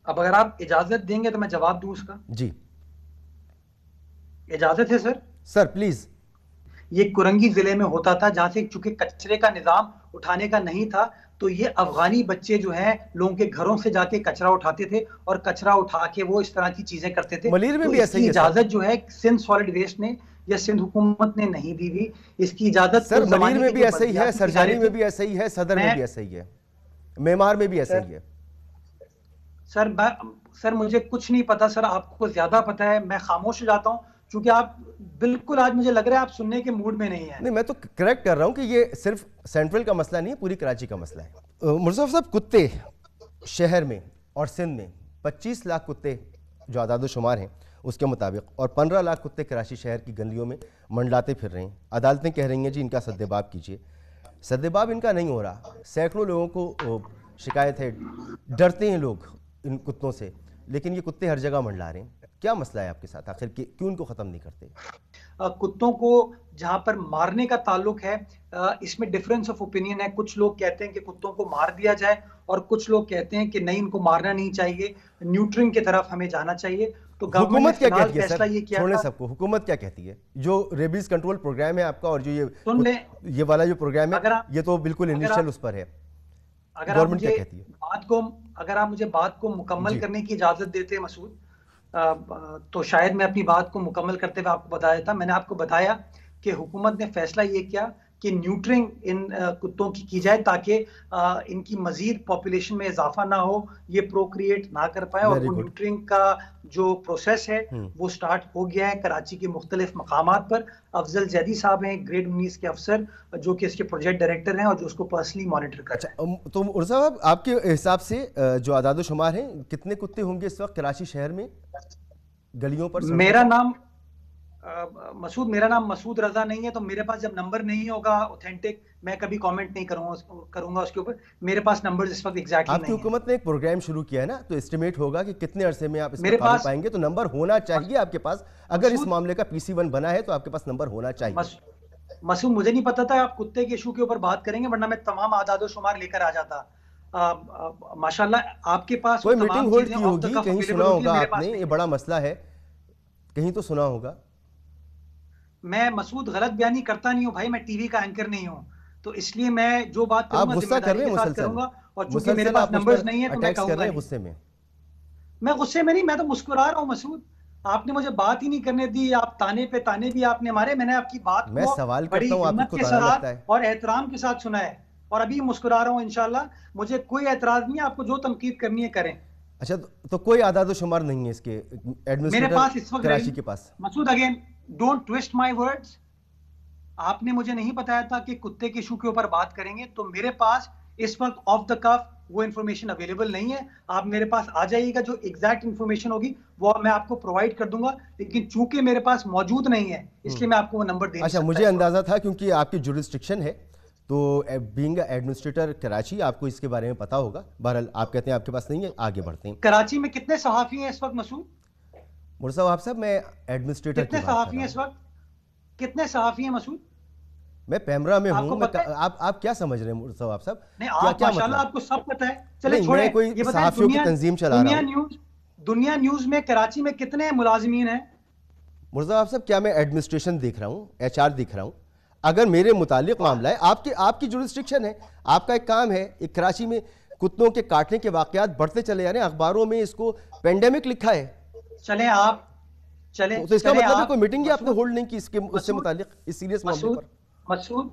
अब अगर आप इजाजत देंगे तो मैं जवाब दूं उसका। जी इजाजत है सर? Sir please. ये कुरंगी जिले में होता था, जहां से चूंकि कचरे का निजाम उठाने का नहीं था तो ये अफगानी बच्चे जो हैं लोगों के घरों से जाके कचरा उठाते थे और कचरा उठा के वो इस तरह की चीजें करते थे। मलीर में तो भी ऐसा ही है। इजाजत जो है सिंध सॉलिड वेस्ट ने या सिंध हुकूमत ने नहीं दी हुई, इसकी इजाजत सर मलीर में भी ऐसा ही है, सरजारी में भी ऐसा ही है, सदर में भी ऐसा ही है, मेमार में भी ऐसा ही है। सर मुझे कुछ नहीं पता सर, आपको ज्यादा पता है। मैं खामोश हो जाता हूं क्योंकि आप बिल्कुल आज मुझे लग रहा है आप सुनने के मूड में नहीं है। नहीं, मैं तो करेक्ट कर रहा हूं कि ये सिर्फ सेंट्रल का मसला नहीं है, पूरी कराची का मसला है। मुर्तज़ा साहब, कुत्ते शहर में और सिंध में 25 लाख कुत्ते जो आदाद शुमार हैं उसके मुताबिक, और 15 लाख कुत्ते कराची शहर की गलियों में मंडलाते फिर रहे हैं। अदालतें कह रही हैं जी इनका सद्देबाब कीजिए। सद्देबाब इनका नहीं हो रहा। सैकड़ों लोगों को शिकायत है, डरते हैं लोग इन कुत्तों से, लेकिन ये कुत्ते हर जगह मंडला रहे हैं। क्या मसला है आपके साथ, आखिर क्यों इनको खत्म नहीं करते? कुत्तों को जहां पर मारने का ताल्लुक है, इसमें डिफरेंस ऑफ ओपिनियन है। कुछ लोग कहते हैं कि कुत्तों को मार दिया जाए और कुछ लोग कहते हैं कि नहीं, इनको मारना नहीं चाहिए, न्यूट्रिंग की तरफ हमें जाना चाहिए। तो हुकूमत क्या कहती है सर? छोड़ने सबको, हुकूमत क्या कहती है? जो रेबीज कंट्रोल प्रोग्राम है आपका और जो ये वाला जो प्रोग्राम है ये तो बिल्कुल इनिशियल उस पर है। अगर आप मुझे बात को मुकम्मल करने की इजाजत देते हैं मसूद, तो शायद मैं अपनी बात को मुकम्मल करते हुए आपको बता देता। मैंने आपको बताया कि हुकूमत ने फैसला ये किया कि न्यूट्रिंग इन कुत्तों की जाए ताकि इनकी मजीद पॉपुलेशन में इजाफा ना हो, ये प्रोक्रिएट ना कर पाए। और वो न्यूट्रिंग का जो प्रोसेस है वो स्टार्ट हो गया है कराची के मुख्तलिफ मकामात पर। अफजल जैदी साहब हैं ग्रेड 19 के अफसर जो कि इसके प्रोजेक्ट डायरेक्टर हैं और जो उसको पर्सनली मॉनिटर कर रहे हैं। तो उर्सा साहब, आपके हिसाब से जो आदाद शुमार है कितने कुत्ते होंगे इस वक्त कराची शहर में गलियों पर? मेरा नाम मसूद रजा नहीं है, तो मेरे पास जब नंबर नहीं होगा ऑथेंटिक मैं कभी कमेंट नहीं करूंगा उसके ऊपर। मेरे पास नंबर्स इस वक्त एग्जैक्टली नहीं है। आपकी हुकूमत ने एक प्रोग्राम शुरू किया है ना, तो एस्टिमेट होगा कि कितने अरसे में आप इसमें काबू पाएंगे। तो नंबर होना चाहिए आपके पास। अगर इस मामले का PC1 बना है तो आपके पास नंबर होना चाहिए। मसूद, मुझे नहीं पता था आप कुत्ते के इशू के ऊपर बात करेंगे, वरना मैं तमाम आदाद शुमार लेकर आ जाता। माशाल्लाह आपके पास कोई मीटिंग होल्ड की होगी, कहीं सुना होगा आपने, ये बड़ा मसला है, कहीं तो सुना होगा। मैं मसूद गलत बयानी करता नहीं हूँ भाई, मैं टीवी का एंकर नहीं हूँ, तो इसलिए मैं जो बात करूंगा आप गुस्सा कर रहे हैं मुसलसल, और चूंकि मेरे पास नंबर्स नहीं है तो मैं कहूंगा गुस्से में। मैं गुस्से में नहीं, मैं तो मुस्कुरा रहा हूँ मसूद। आपने मुझे बात ही नहीं करने दी, आप ताने पे ताने भी आपने मारे। मैंने आपकी बात मैं सवाल करता हूं, आपको के साथ और एहतराम के साथ सुना है और अभी मुस्कुरा रहा हूँ। इंशाल्लाह मुझे कोई एतराज नहीं है, आपको जो तनकीद करनी है करें। अच्छा, तो कोई आदाद शुमार नहीं है इसके मेरे पास इस एडमिनिस्ट्रेटर वक्त कराची के पास? Masood, again don't twist my words. आपने मुझे नहीं बताया था कि कुत्ते के इशू के ऊपर बात करेंगे, तो मेरे पास इस वक्त ऑफ द कफ वो इन्फॉर्मेशन अवेलेबल नहीं है। आप मेरे पास आ जाइएगा, जो एग्जैक्ट इन्फॉर्मेशन होगी वो मैं आपको प्रोवाइड कर दूंगा, लेकिन चूंकि मेरे पास मौजूद नहीं है इसलिए मैं आपको वो नंबर दे नहीं अच्छा, सकता। मुझे अंदाजा था क्योंकि आपकी जुरिस्डिक्शन है, तो बीइंग एडमिनिस्ट्रेटर कराची आपको इसके बारे में पता होगा। बहरहाल आप कहते हैं आपके पास नहीं है, आगे बढ़ते हैं। कराची में कितने सहाफी हैं इस वक्त मसूद? मुर्सा आप साहब, मैं एडमिनिस्ट्रेटर की कितने बात कर सहाफी रहा हैं इस हूं। वक्त? कितने सहाफी हैं मसूद? मैं पैमरा में हूं। आपको मैं पता है? आप क्या समझ रहे हैं मुर्सा आप साहब? नहीं, क्या आप क्या माशाल्लाह मतलब? आपको सब पता है। चले नहीं, छोड़े, मैं कोई ये बताएं सहाफियों की दुनिया तंजीम चला रहा हूं। दुनिया न्यूज में कराची में कितने मुलाजिमीन हैं? मुर्जा आप साहब, क्या मैं एडमिनिस्ट्रेशन देख रहा हूँ, एचआर देख रहा हूँ? अगर मेरे मुतालिक मामला है, आपकी जुरिस्डिक्शन है, आपका एक काम है। एक कराची में कुत्तों के काटने के वाकयात बढ़ते चले जा रहे हैं, अखबारों में इसको पेंडेमिक लिखा है। चले आप चले तो इसका चले मतलब है आप कोई मीटिंग ही आपने होल्ड नहीं की इसके उससे मसूद मुतालिक, इस सीरियस मामले मसूद पर? मसूद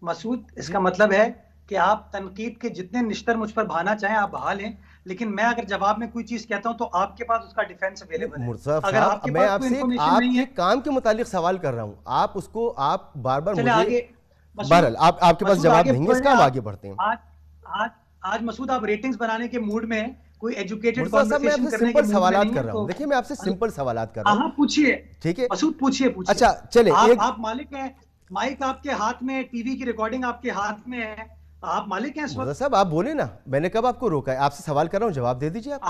मसूद इसका मतलब है कि आप तनकीद के जितने निश्तर मुझ पर बहाना चाहें आप बहा लें, लेकिन मैं अगर जवाब में कोई चीज कहता हूं तो आपके पास उसका डिफेंस अवेलेबल है। मुर्सा अगर साहब, आपके मैं पास कोई आपसे इंफॉर्मेशन नहीं आपके है, काम के मुतालिक सवाल कर रहा हूँ, आप बार बार चले मुझे। आगे मसूद। बहरहाल आपके पास मसूद जवाब आगे नहीं है बढ़ इसका, रहे हम हैं आगे बढ़ते हैं। आज आज आज मसूद आप रेटिंग्स बनाने के मूड में हैं, कोई एजुकेटेड मुर्सा साहब, मैं कन्वर्सेशन आपसे करने के सिंपल मूड में सवालात नहीं कर है। रहा तो हूँ। देखिए, मैं आपसे सिंपल सवालात कर रहा हाँ हूँ, पूछिए, ठीक है? मसूद पूछिए पूछिए। अच्छा चले, आप मालिक हैं, माइक आपके हाथ में, टीवी की रिकॉर्डिंग आपके हाथ में है, आप मालिक हैं इस मुर्जा वक्त। साहब आप बोले ना, मैंने कब आपको रोका है? आपसे सवाल कर रहा हूँ, जवाब दे दीजिए आप।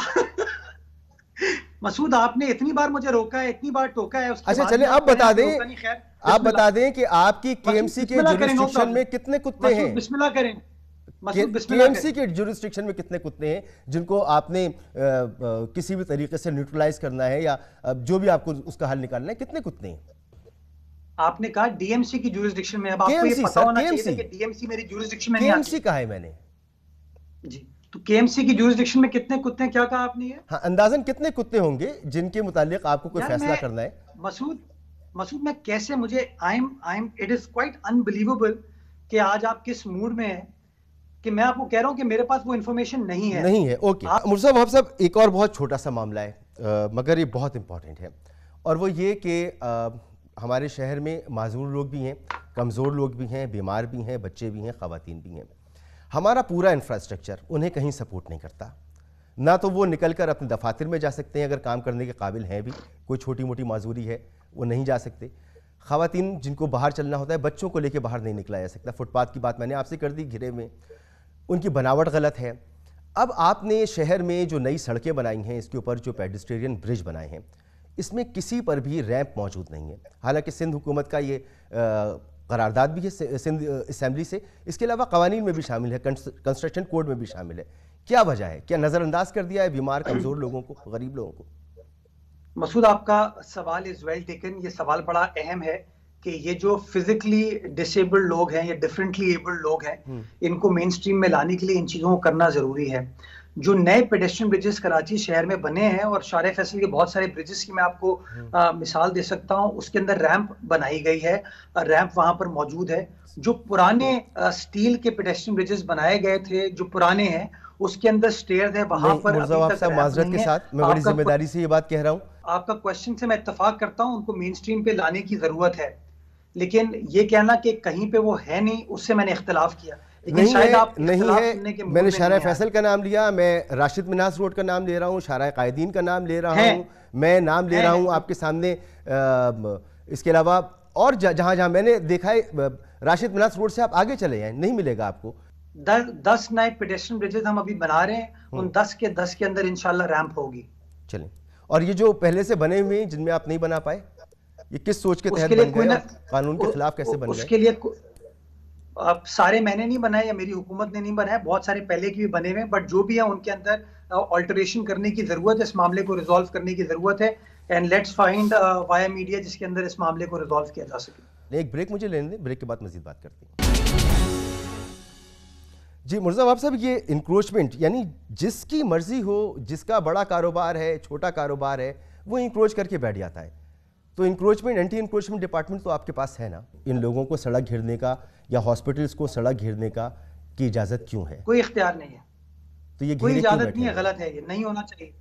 मसूद आपने इतनी बार मुझे रोका है, इतनी बार टोका है, उसके अच्छा बाद चले, भी अब आप कह रहे बता हैं दें, रोका नहीं। खैर, आप बिस्मिल्लाह। बता दें कि आपकी केएमसी के बिस्मिल्लाह करें, नो जुरिस्डिक्शन प्रॉब्लम। में कितने कुत्ते मसूद हैं? बिस्मिल्लाह करें, मसूद बिस्मिल्लाह केएमसी करें। के जुरिस्डिक्शन में कितने कुत्ते हैं जिनको आपने किसी भी तरीके से न्यूट्रलाइज करना है, या जो भी आपको उसका हल निकालना है? कितने कुत्ते हैं? आपने कहा डीएमसी की जुरिस्डिक्शन में, अब आपको ये केएमसी पता सर, होना चाहिए था केएमसी। कि डीएमसी मेरी जुरिस्डिक्शन में नहीं केएमसी आती। कहा है मैंने। जी, तो केएमसी की जुरिस्डिक्शन में कितने कुत्ते हैं, क्या कहा आपने? ये हाँ, अंदाजन कितने कुत्ते होंगे जिनके मुतालिक आपको कोई यार फैसला मैं करना है? मसूद मसूद मैं कैसे, मुझे I am it is quite unbelievable कि आज आप किस मूड में हैं कि मैं आपको कह रहा हूं कि मेरे पास वो इंफॉर्मेशन नहीं है। नहीं है, ओके। मुर्सा वहाब साहब, एक और बहुत छोटा सा मामला है, मगर ये बहुत इंपॉर्टेंट है, और वो ये कि हमारे शहर में माजूर लोग भी हैं, कमज़ोर लोग भी हैं, बीमार भी हैं, बच्चे भी हैं, ख़वातीन भी हैं। हमारा पूरा इंफ्रास्ट्रक्चर उन्हें कहीं सपोर्ट नहीं करता। ना तो वो निकल कर अपने दफातर में जा सकते हैं, अगर काम करने के काबिल हैं भी, कोई छोटी मोटी माजूरी है वो नहीं जा सकते। ख़वातीन जिनको बाहर चलना होता है, बच्चों को लेकर बाहर नहीं निकला जा सकता। फुटपाथ की बात मैंने आपसे कर दी, घिरे में उनकी बनावट गलत है। अब आपने शहर में जो नई सड़कें बनाई हैं, इसके ऊपर जो पेडेस्ट्रियन ब्रिज बनाए हैं, इसमें किसी पर भी रैंप मौजूद नहीं है। हालांकि सिंध हुकूमत का ये करारदाद भी है सिंध असम्बली से, इसके अलावा कवानीन में भी शामिल है, कंस्ट्रक्शन कोड में भी शामिल है। क्या वजह है? क्या नज़रअंदाज कर दिया है बीमार कमज़ोर लोगों को, गरीब लोगों को? मसूद आपका सवाल इज वेल टेकन। ये सवाल बड़ा अहम है कि ये जो फिजिकली डिसेबल्ड लोग हैं या डिफरेंटली एबल्ड लोग हैं, इनको मेन स्ट्रीम में लाने के लिए इन चीज़ों को करना ज़रूरी है। जो नए पेडेस्ट्रियन ब्रिजेस कराची शहर में बने हैं, और शारे फैसल के बहुत सारे ब्रिजेस की मैं आपको मिसाल दे सकता हूँ, उसके अंदर रैंप बनाई गई है, रैंप वहां पर मौजूद है। जो पुराने स्टील के पेडेस्ट्रियन ब्रिजेस बनाए गए थे, जो पुराने हैं, उसके अंदर स्टेयर है, वहां पर अभी तक रैंप माजरत नहीं के है। साथ मैं बड़ी जिम्मेदारी से ये बात कह रहा हूँ। आपका क्वेश्चन से मैं इत्तेफाक करता हूँ, उनको मेन स्ट्रीम पे लाने की जरूरत है, लेकिन ये कहना कि कहीं पे वो है नहीं, उससे मैंने इख्तिलाफ किया। नहीं है, नहीं है। मैंने शारा फैसल का नाम लिया, मैं राशिद मिनास रोड का नाम ले रहा हूँ, शारा कायदीन का नाम ले रहा हूँ, मैं नाम ले रहा हूँ आपके सामने। इसके अलावा और जहाँ जहाँ मैंने देखा है, राशिद मिनास रोड से आप आगे चले जाएं, नहीं मिलेगा आपको। 10 नए पेडेस्ट्रियन ब्रिजेस हम अभी बना रहे हैं, उन 10 के अंदर इंशाल्लाह रैंप होगी। चलें। और ये जो पहले से बने हुए हैं जिनमें आप नहीं बना पाए, ये किस सोच के तहत बन गए, कानून के खिलाफ कैसे बन गए? उसके लिए अब सारे मैंने नहीं बनाए या मेरी हुकूमत ने नहीं बनाए, बहुत सारे पहले के भी बने हुए हैं, बट जो भी है उनके अंदर ऑल्टरेशन करने की जरूरत है, इस मामले को रिजॉल्व करने की जरूरत है, and let's find via media जिसके अंदर इस मामले को रिजॉल्व किया जा सके। एक ब्रेक मुझे लेने दें, ब्रेक के बाद मजीद बात करते हैं। जी मुर्जा वहाब साहब, ये इंक्रोचमेंट यानी जिसकी मर्जी हो, जिसका बड़ा कारोबार है, छोटा कारोबार है, वो इंक्रोच करके बैठ जाता है। तो इंक्रोचमेंट, एंटी इंक्रोचमेंट डिपार्टमेंट तो आपके पास है ना, इन लोगों को सड़क घेरने का या हॉस्पिटल्स को सड़क घेरने का की इजाज़त क्यों है? कोई इख्तियार नहीं है, तो ये कोई घेरे क्यों इजाजत बैठे नहीं है, हुए हैं? गलत है, ये नहीं होना चाहिए।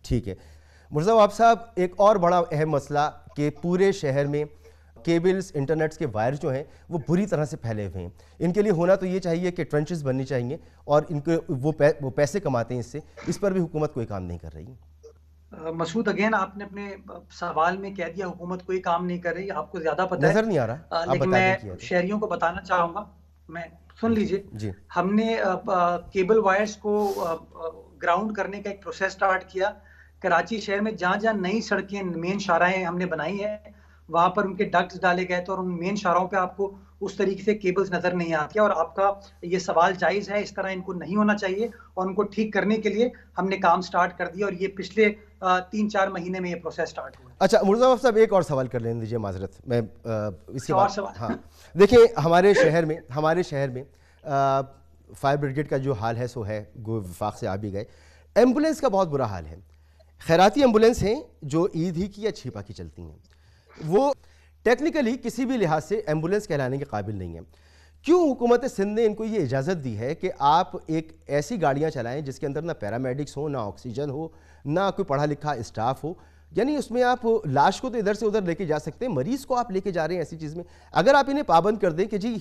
ठीक है। मुर्तज़ा साहब, एक और बड़ा अहम मसला कि पूरे शहर में केबल्स, इंटरनेट्स के वायर जो हैं वो बुरी तरह से फैले हुए हैं। इनके लिए होना तो ये चाहिए कि ट्रेंचेस बननी चाहिए, और इनके वो पैसे कमाते हैं इससे, इस पर भी हुकूमत कोई काम नहीं कर रही। मसूद, अगेन आपने अपने सवाल में कह दिया हुकूमत कोई काम नहीं कर रही, आपको ज्यादा पता नज़र है। नहीं आ रहा, आप लेकिन बता दें मैं किया तो। शहरियों को बताना चाहूंगा, मैं सुन जी लीजिए। जी। हमने केबल वायर्स को ग्राउंड करने का एक प्रोसेस स्टार्ट किया। कराची शहर में जहां जहां नई सड़कें, मेन शाहराहें हमने बनाई है, वहां पर उनके डक्ट्स डाले गए थे, और उन मेन शाहराहों पे आपको उस तरीके से केबल्स नजर नहीं आती। और आपका ये सवाल जायज है, इस तरह इनको नहीं होना चाहिए, और उनको ठीक करने के लिए हमने काम स्टार्ट कर दिया, और ये पिछले 3-4 महीने में ये प्रोसेस स्टार्ट हुआ। अच्छा मुर्तज़ा साहब, एक और सवाल कर लेने दीजिए, माजरत मैं इसके अच्छा, और बाद। सवाल? हाँ, देखिए हमारे शहर में फायर ब्रिगेड का जो हाल है सो है, वफाक से आ भी गए। एम्बुलेंस का बहुत बुरा हाल है। खैराती एम्बुलेंस हैं जो ईद ही की या छिपा की चलती हैं, वो टेक्निकली किसी भी लिहाज से एम्बुलेंस कहलाने के काबिल नहीं है। क्यों हुकूमत सिंध ने इनको ये इजाज़त दी है कि आप एक ऐसी गाड़ियाँ चलाएं जिसके अंदर ना पैरामेडिक्स हो, ना ऑक्सीजन हो, ना कोई पढ़ा लिखा स्टाफ हो? यानी उसमें आप लाश को तो इधर से उधर लेके जा सकते हैं, मरीज को आप लेके जा रहे हैं ऐसी चीज़ में। अगर आप इन्हें पाबंद कर दें कि जी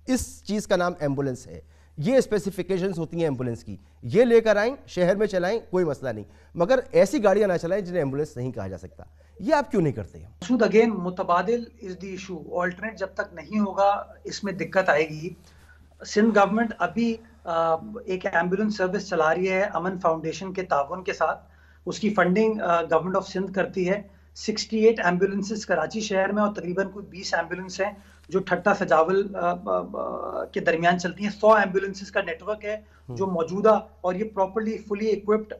इस चीज़ का नाम एम्बुलेंस है, ये स्पेसिफिकेशंस होती हैं एम्बुलेंस की, ये लेकर आएँ, शहर में चलाएं, कोई मसला नहीं, मगर ऐसी गाड़ियाँ ना चलाएं जिन्हें एम्बुलेंस नहीं कहा जा सकता, ये आप क्यों नहीं करते हैं? मसूद, अगेन मुतबादिल इज द इशू। ऑल्टरनेट जब तक नहीं होगा, इसमें दिक्कत आएगी। सिंध गवर्नमेंट अभी एक एम्बुलेंस सर्विस चला रही है अमन फाउंडेशन के ताउन के साथ। उसकी फंडिंग गवर्नमेंट ऑफ सिंध करती है। 68 एम्बुलेंसेस कराची शहर में, और तकरीबन कोई 20 एम्बुलेंस हैं जो ठट्टा सजावल के दरमियान चलती हैं। 100 एम्बुलेंसेस का नेटवर्क है जो मौजूदा, और ये प्रॉपरली फुली इक्विप्ड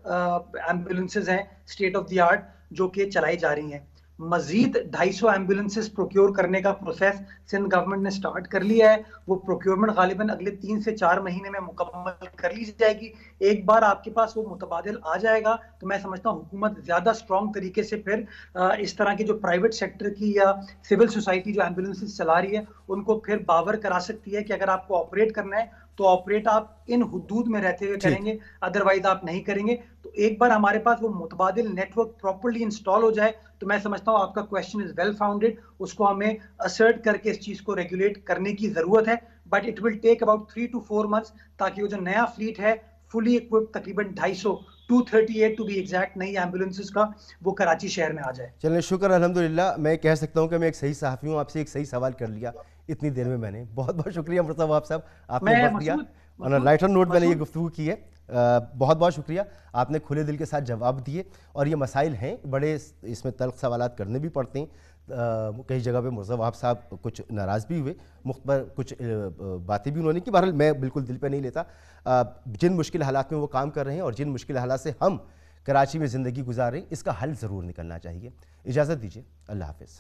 एम्बुलेंसेस हैं, स्टेट ऑफ द आर्ट, जो कि चलाई जा रही हैं। मजीद 250 एम्बुलेंसेस प्रोक्योर करने का प्रोसेस सिंध गवर्नमेंट ने स्टार्ट कर लिया है। वो प्रोक्योरमेंट गालिबन अगले 3 से 4 महीने में मुकम्मल कर ली जाएगी। एक बार आपके पास वो मुतबादिल आ जाएगा तो मैं समझता हूँ हुकूमत ज्यादा स्ट्रॉन्ग तरीके से फिर इस तरह की जो प्राइवेट सेक्टर की या सिविल सोसाइटी जो एम्बुलेंसेस चला रही है उनको फिर बावर करा सकती है कि अगर आपको ऑपरेट करना है तो ऑपरेट आप इन हुदूद में रहते हुए करेंगे, अदरवाइज आप नहीं करेंगे। तो एक बार हमारे पास वो मुतबादिल नेटवर्क प्रॉपर्ली इंस्टॉल हो जाए तो मैं समझता हूँ आपका क्वेश्चन इज वेल फाउंडेड। उसको हमें असर्ट करके इस चीज को रेगुलेट करने की जरूरत है, but it will take about 3 to 4 months, ताकि वो जो नया फ्लीट है फुली इक्विप्ड, तकरीबन 238 टू बी एग्जैक्ट, नई एम्बुलेंसेस का, वो कराची शहर में आ जाए। चलिए शुक्र अल्हम्दुलिल्लाह। मैं कह सकता हूँ कि मैं एक सही सहाफ़ी हूँ, आपसे एक सही सवाल कर लिया इतनी देर में मैंने। बहुत बहुत शुक्रिया मुर्तज़ा साहब, आपने वक्त दिया और लाइटर नोट मैंने ये गुफ्तगू की है। बहुत बहुत शुक्रिया, आपने खुले दिल के साथ जवाब दिए। और ये मसाइल हैं बड़े, इसमें तल्ख सवालात करने भी पड़ते हैं। कई जगह पे मुर्तज़ा साहब कुछ नाराज़ भी हुए, मुख्तबर कुछ बातें भी उन्होंने की। बहरहाल मैं बिल्कुल दिल पे नहीं लेता। जिन मुश्किल हालात में वो काम कर रहे हैं और जिन मुश्किल हालात से हम कराची में ज़िंदगी गुजार रहे हैं, इसका हल ज़रूर निकलना चाहिए। इजाज़त दीजिए, अल्लाह हाफ़िज़।